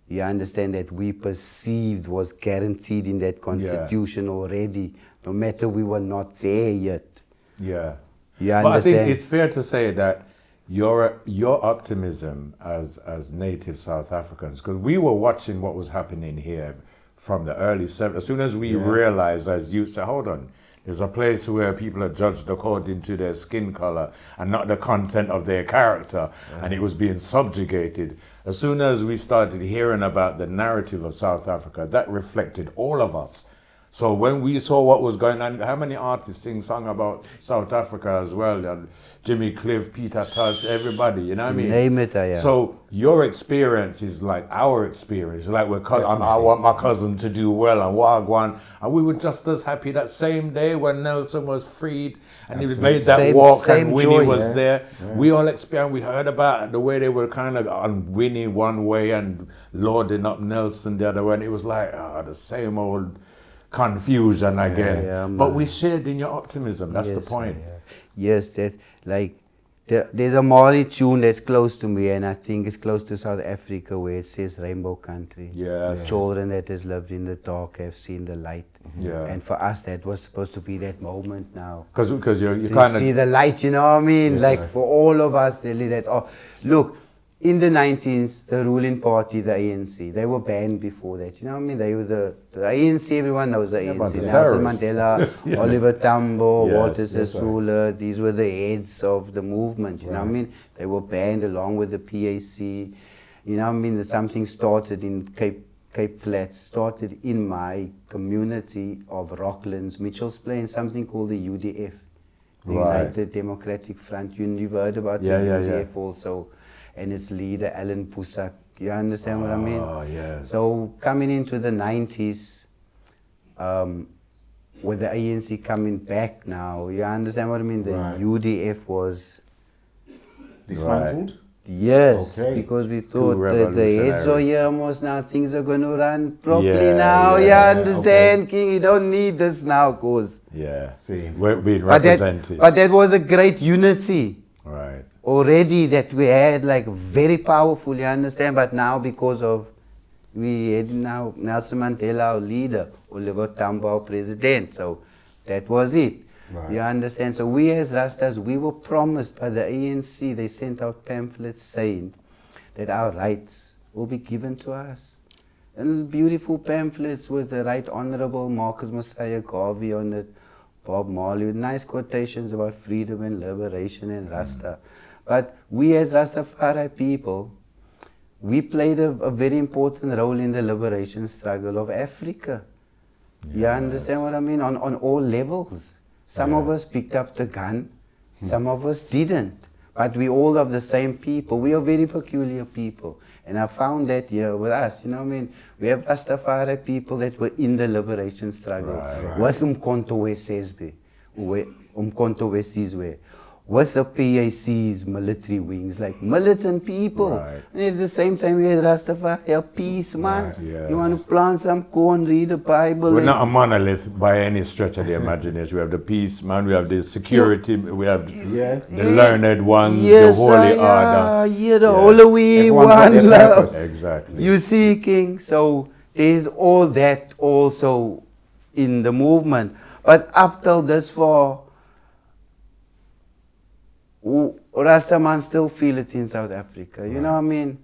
You understand, that we perceived was guaranteed in that constitution already, no matter we were not there yet. Yeah. You But I think understand? it's fair to say that your optimism as native South Africans, because we were watching what was happening here from the early 70s. As soon as we realized as youth, say, hold on, there's a place where people are judged according to their skin color and not the content of their character, and it was being subjugated. As soon as we started hearing about the narrative of South Africa, that reflected all of us. So when we saw what was going on, how many artists sing song about South Africa as well? And Jimmy Cliff, Peter Tosh, everybody, you know what I mean? Name it, yeah. So your experience is like our experience. Like I want my cousin to do well and Wagwan. And we were just as happy that same day when Nelson was freed and he made that walk and Winnie was there. Yeah. We all experienced, we heard about the way they were kind of on Winnie one way and loading up Nelson the other way. And it was like, the same old confusion again. Yeah, but we shared in your optimism. That's the point. Yes, that like there's a Mali tune that's close to me, and I think it's close to South Africa, where it says Rainbow Country. Yes. Children that has lived in the dark have seen the light. Yeah. And for us, that was supposed to be that moment now. Because you kind of see the light, you know what I mean? Yes, like for all of us, really, that look. In the 19s, the ruling party, the ANC, they were banned before that. You know what I mean? They were the ANC, everyone knows the ANC. Nelson Mandela, Oliver Tambo, Walter Sisulu, these were the heads of the movement. You know what I mean? They were banned along with the PAC. You know what I mean? Something started in Cape Flats, started in my community of Rocklands, Mitchell's Plain, something called the UDF, the United Democratic Front. You've heard about the UDF also. And its leader, Alan Pusak. You understand what I mean? Oh, yes. So coming into the 90s, with the ANC coming back now, you understand what I mean? The UDF was dismantled? Yes, because we thought that the heads are here almost now, things are going to run properly now. You understand, King? You don't need this now, cause. Yeah, see, we're being represented. But that was a great unity. Right. Already that we had, like, very powerful, you understand, but now because of, we had now Nelson Mandela, our leader, Oliver Tambo, our president, so that was it. Right. You understand? So we as Rastas, we were promised by the ANC, they sent out pamphlets saying that our rights will be given to us. And beautiful pamphlets with the Right Honorable Marcus Messiah Garvey on it, Bob Marley, with nice quotations about freedom and liberation and Rasta. But we as Rastafari people, we played a very important role in the liberation struggle of Africa. Yes. You understand what I mean? On all levels. Some of us picked up the gun, some of us didn't. But we all of the same people. We are very peculiar people. And I found that here with us, you know what I mean? We have Rastafari people that were in the liberation struggle. With Umkhonto weSizwe, Umkhonto weSizwe, with the PAC's military wings, like militant people. Right. And at the same time, we had Rastafari, peace, man. Right, yes. You want to plant some corn, read the Bible. We're not a monolith by any stretch of the imagination. We have the peace, man. We have the security. We have the learned ones, the holy order. Yeah, the holy one love. Exactly. You see, King. So there's all that also in the movement. But up till this far, Rastaman still feel it in South Africa. You know what I mean?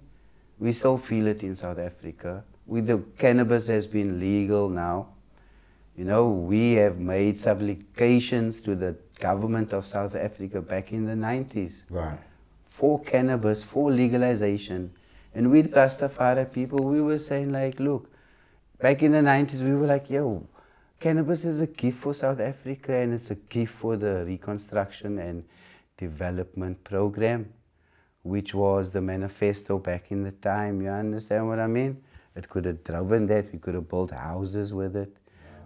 We still feel it in South Africa. With the cannabis has been legal now. You know, we have made supplications to the government of South Africa back in the 90s. Right. For cannabis, for legalization. And with Rastafari people, we were saying like, look, back in the 90s, we were like, yo, cannabis is a gift for South Africa and it's a gift for the reconstruction and development program, which was the manifesto back in the time. You understand what I mean? It could have driven that. We could have built houses with it.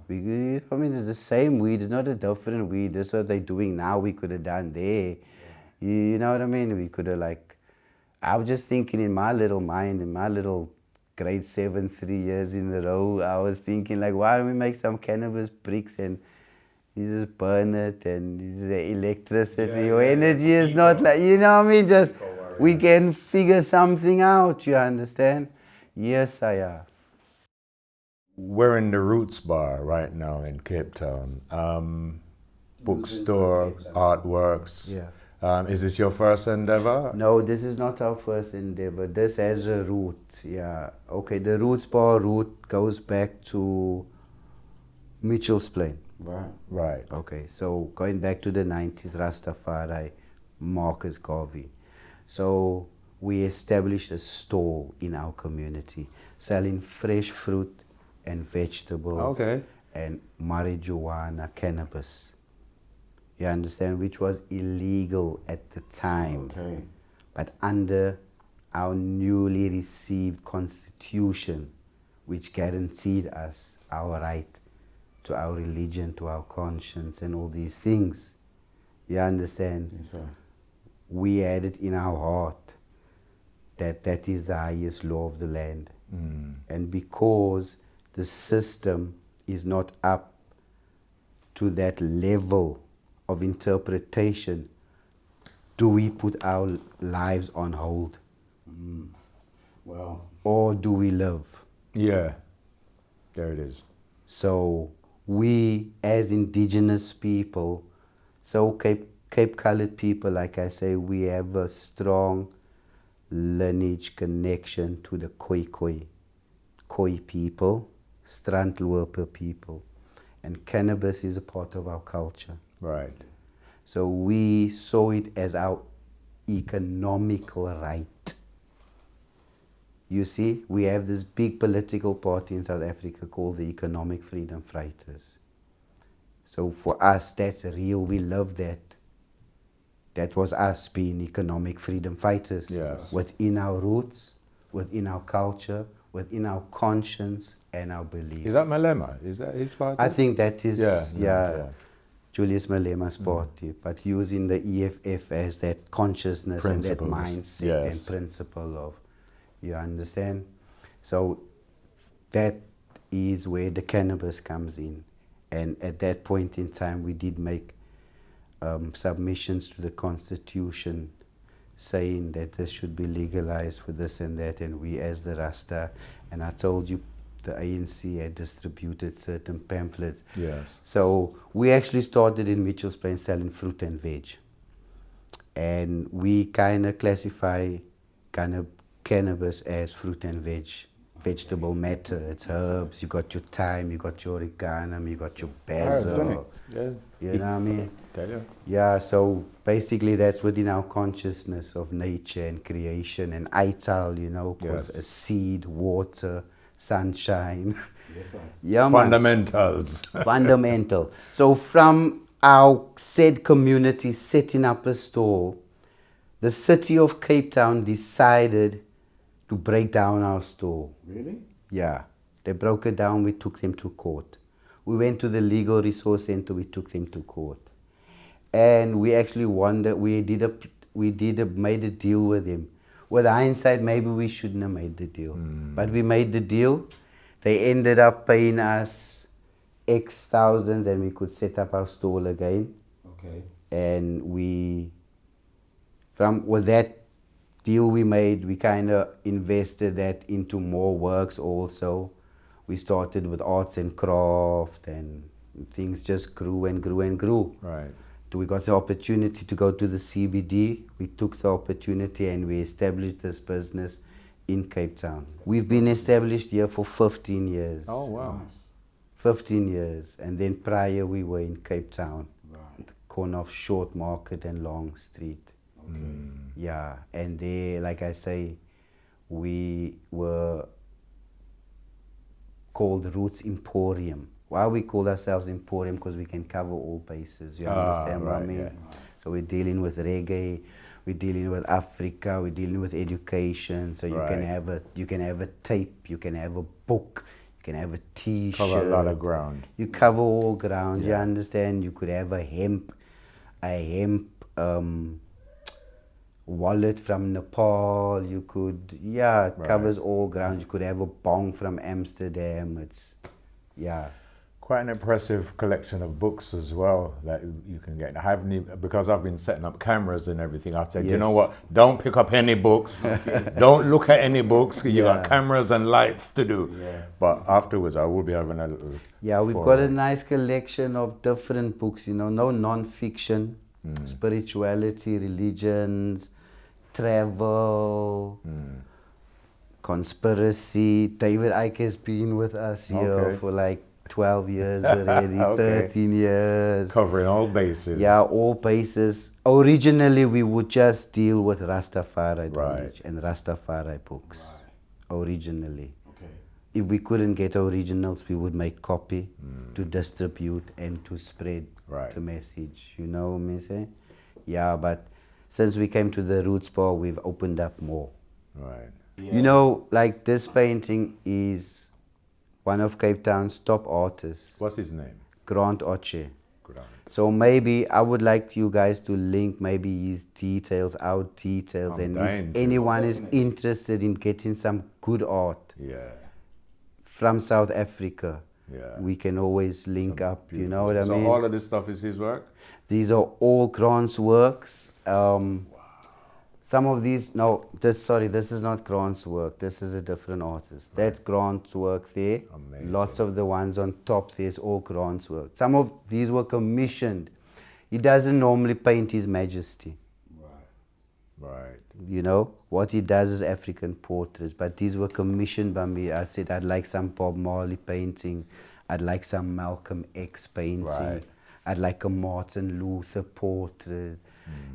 I mean, it's the same weed. It's not a different weed. That's what they're doing now. We could have done there. You know what I mean? We could have, like, I was just thinking in my little mind, in my little grade 7, 3 years in a row, I was thinking, like, why don't we make some cannabis bricks and you just burn it and the electricity, your energy is not like, you know what I mean? Just, we can figure something out, you understand? Yes, I am. We're in the Roots Bar right now in Cape Town. Bookstore, artworks. Yeah. Is this your first endeavor? No, this is not our first endeavor. This has a root, yeah. Okay, the Roots Bar root goes back to Mitchell's Plain. Right. Okay, so going back to the 90s, Rastafari, Marcus Garvey. So we established a stall in our community selling fresh fruit and vegetables and marijuana, cannabis. You understand? Which was illegal at the time. Okay. But under our newly received constitution, which guaranteed us our right to our religion, to our conscience, and all these things. You understand? Yes, sir. We had it in our heart that that is the highest law of the land. And because the system is not up to that level of interpretation, do we put our lives on hold? Well, Or do we live? Yeah, there it is. So we as indigenous people, so Cape Colored people, like I say, we have a strong lineage connection to the Khoi people, Strandloper people. And cannabis is a part of our culture. Right. So we saw it as our economical right. You see, we have this big political party in South Africa called the Economic Freedom Fighters. So for us, that's real. We love that. That was us being economic freedom fighters. Yes. Within our roots, within our culture, within our conscience and our beliefs. Is that Malema? Is that his party? I think that is, yeah. Julius Malema's party, but using the EFF as that consciousness and that Principles. mindset Yes. and principle of, you understand? So that is where the cannabis comes in. And at that point in time, we did make submissions to the Constitution saying that this should be legalized for this and that, and we as the Rasta, and I told you the ANC had distributed certain pamphlets. Yes. So we actually started in Mitchell's Plain selling fruit and veg. And we kind of classify cannabis as fruit and vegetable matter. It's herbs, you got your thyme, you got your oregano, you got your basil. Yeah. You know what I mean? Tell you. Yeah, so basically that's within our consciousness of nature and creation and ital, you know, because Yes. a seed, water, sunshine. yes, sir. Yeah, man. Fundamentals. Fundamental. So from our said community setting up a store, the city of Cape Town decided to break down our store. Really? Yeah, they broke it down, we took them to court. We went to the Legal Resource Center, we took them to court. And we actually won that. Made a deal with them. With hindsight, maybe we shouldn't have made the deal. But we made the deal. They ended up paying us X thousands and we could set up our stall again. Okay. And with that deal we made, we kind of invested that into more works also. We started with arts and craft and things just grew and grew and grew. Right. We got the opportunity to go to the CBD. We took the opportunity and we established this business in Cape Town. We've been established here for 15 years. Oh, wow. 15 years. And then prior we were in Cape Town, Right. the corner of Short Market and Long Street. Okay. Yeah, and there, like I say, we were called Roots Emporium. Why we call ourselves Emporium? Because we can cover all bases. You understand what I right, mean? yeah. So we're dealing with reggae, we're dealing with Africa, we're dealing with education. So you can Right. have a tape, you can have a book, you can have a T-shirt. Cover a lot of ground. You cover all ground. You Yeah. understand? You could have a hemp wallet from Nepal. You could, covers all ground. You could have a bong from Amsterdam. It's, yeah. Quite an impressive collection of books as well that you can get. I haven't even, because I've been setting up cameras and everything, I said, you know what, don't pick up any books, don't look at any books, you got cameras and lights to do. Yeah. But afterwards I will be having a little... Yeah, we've got a nice collection of different books, you know, no non-fiction, spirituality, religions, travel, conspiracy. David Icke has been with us here for like 12 years already, 13 years. Covering all bases. Yeah, all bases. Originally, we would just deal with Rastafari Right. knowledge and Rastafari books. Originally. Okay. if we couldn't get originals, we would make copy to distribute and to spread Right. the message. You know what I say? Yeah, but since we came to the Roots Bar, we've opened up more. Right. You know, like this painting is one of Cape Town's top artists, What's his name? Grant Oche. Grant. So maybe I would like you guys to link maybe his details, our details, I'm and dying if to. anyone is interested in getting some good art Yeah. from South Africa, Yeah. we can always link up, you know what I So mean? all of this stuff is his work? These are all Grant's works. Some of these, this is not Grant's work. This is a different artist. That's Grant's work there. Amazing. Lots of the ones on top there is all Grant's work. Some of these were commissioned. He doesn't normally paint His Majesty. Right. You know, what he does is African portraits, but these were commissioned by me. I said I'd like some Bob Marley painting. I'd like some Malcolm X painting. Right. I'd like a Martin Luther portrait.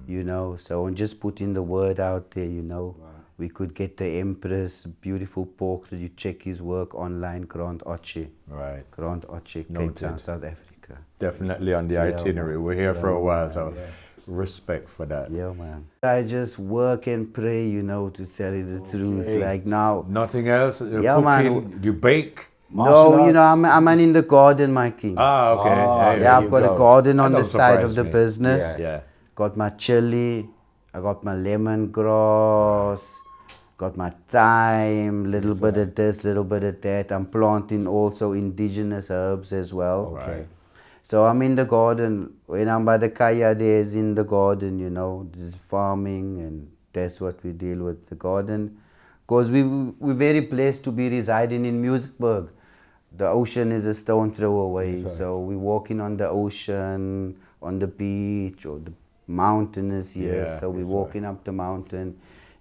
You know, so and just putting the word out there, you know. We could get the Empress, beautiful portrait. You check his work online, Grant Oche. Right. Grant Oche, Cape Noted. Town, South Africa. Definitely on the itinerary. We're here for a while, so respect for that. Yeah, man. I just work and pray, you know, to tell you the truth. Like now, Nothing else? Yeah, man. Cooking? You bake? no, you know, I'm in the garden, my king. Ah, okay. Ah, Yeah, I've you got go. a garden That on the don't side of surprise the me. business. Yeah. Got my chili, I got my lemongrass, got my thyme, little bit of this, little bit of that. I'm planting also indigenous herbs as well. Okay. So I'm in the garden. When I'm by the kaya, there's in the garden, you know, this farming, and that's what we deal with, the garden. Because we're very blessed to be residing in Muizenberg. The ocean is a stone throw away. So we're walking on the ocean, on the beach, or the mountain is here. Yeah, so we're yes, walking up the mountain.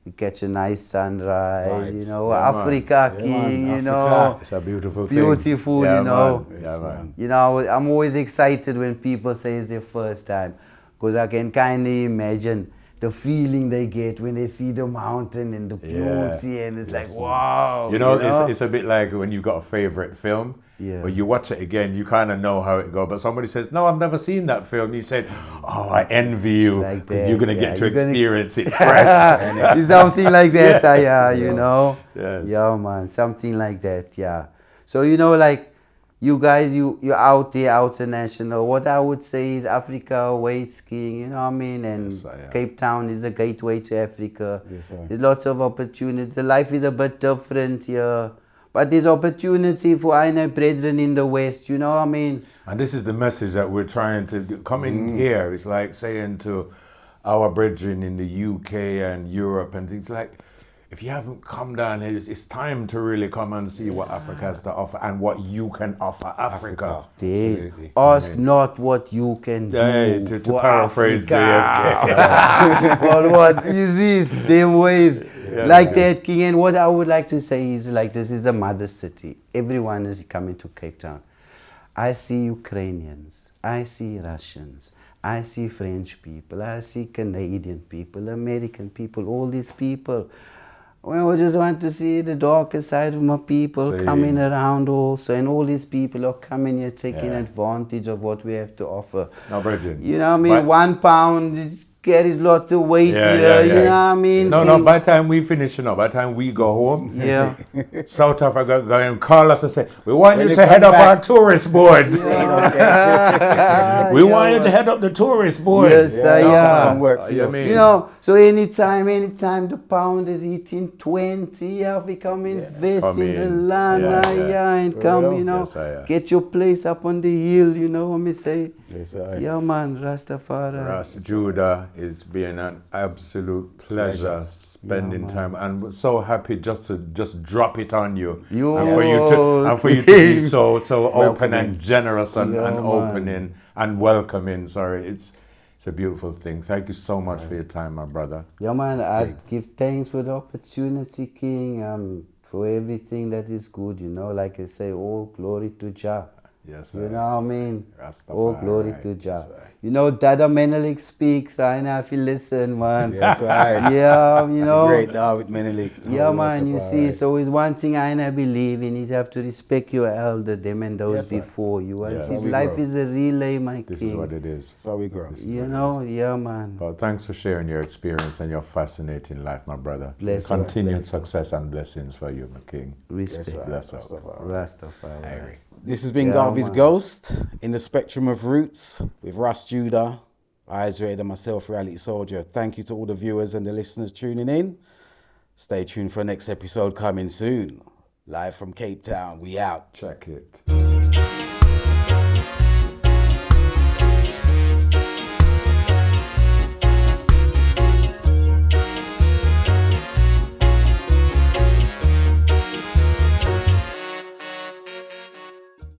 You catch a nice sunrise, Right. you know, Yeah, man. Africa, Yeah, king, man, you know. Africa. It's a beautiful thing. Beautiful, Yeah, you know. Man. Yeah, man. You know, I'm always excited when people say it's their first time, because I can kind of imagine the feeling they get when they see the mountain and the beauty, and it's Yes, like, man. wow. You know, it's a bit like when you got a favorite film. Yeah. When you watch it again, you kind of know how it goes. But somebody says, "No, I've never seen that film." You said, "Oh, I envy you Like because that, you're gonna yeah. get to You're gonna- experience it fresh." It's something like that, you know. Yes. Yeah, man, something like that, yeah. So, you know, like, you guys, you're out there, international. What I would say is Africa waits king, you know what I mean? And Yes, I am. Cape Town is the gateway to Africa. Yes, sir. There's lots of opportunity. The life is a bit different here. But there's opportunity for our brethren in the West, you know what I mean? And this is the message that we're trying to do. Coming here is like saying to our brethren in the UK and Europe and things like, if you haven't come down here, it's time to really come and see what Africa has to offer and what you can offer Africa. Absolutely. Ask not what you can do. Yeah, to for paraphrase Africa. JFK. But what is this? Them ways. Yeah, like man. that, King. And what I would like to say is like, this is the mother city. Everyone is coming to Cape Town. I see Ukrainians. I see Russians. I see French people. I see Canadian people, American people, all these people. Well, I just want to see the darker side of my people See. coming around also. And all these people are coming here taking Yeah. advantage of what we have to offer. No, brethren. You know what I mean? But- 1 pound it carries lots of weight Yeah, here. yeah, yeah. You know what I mean? No, by the time we finish, by the time we go home, Yeah. South Africa going to call us and say, we want When you you to come head up back- our tourist board. We Yeah, want you to man. head up the tourist board. Yes, yeah. Some work for you. mean? You know, so anytime the pound is eating 20, yeah, we come invest Come in the in. land, Yeah. and come, real? you know, Yes, yeah. get your place up on the hill, you know what me say? Yes, sir. Yeah, man, Rastafari. Ras Judah, it's been an absolute pleasure spending man. time, and we're so happy just to drop it on you, Yo, and for you to be so open and generous and, Yeah, and man. opening and welcoming. Sorry, it's a beautiful thing. Thank you so much for your time, my brother. Yeah, man, I give thanks for the opportunity, King, for everything that is good, you know, like I say, all glory to Jah. Yes, You sir. know what I mean? Rastafari, Oh, glory right. to Jah. Yes, sir. You know, Dawit Menelik speaks, I have to listen, man. Yes, right. Yeah, you The know. great Dawit Menelik. Yeah, man, you see, Rastafari. so it's one thing I believe in is you have to respect your elder, them and those Yes, sir. before you. And Yes. see, So we life grow. is a relay, my This king. is what it is. So we grow. You know, yeah, man. Well, thanks for sharing your experience and your fascinating life, my brother. Bless you. Continued success and blessings for you, my king. Respect. Yes, sir. Bless us. Rastafari. This has been Yeah, Garvey's man. Ghost in the Spectrum of Roots with Ras Judah, Eyes Red, and myself, Reality Soldier. Thank you to all the viewers and the listeners tuning in. Stay tuned for the next episode coming soon. Live from Cape Town. We out. Check it.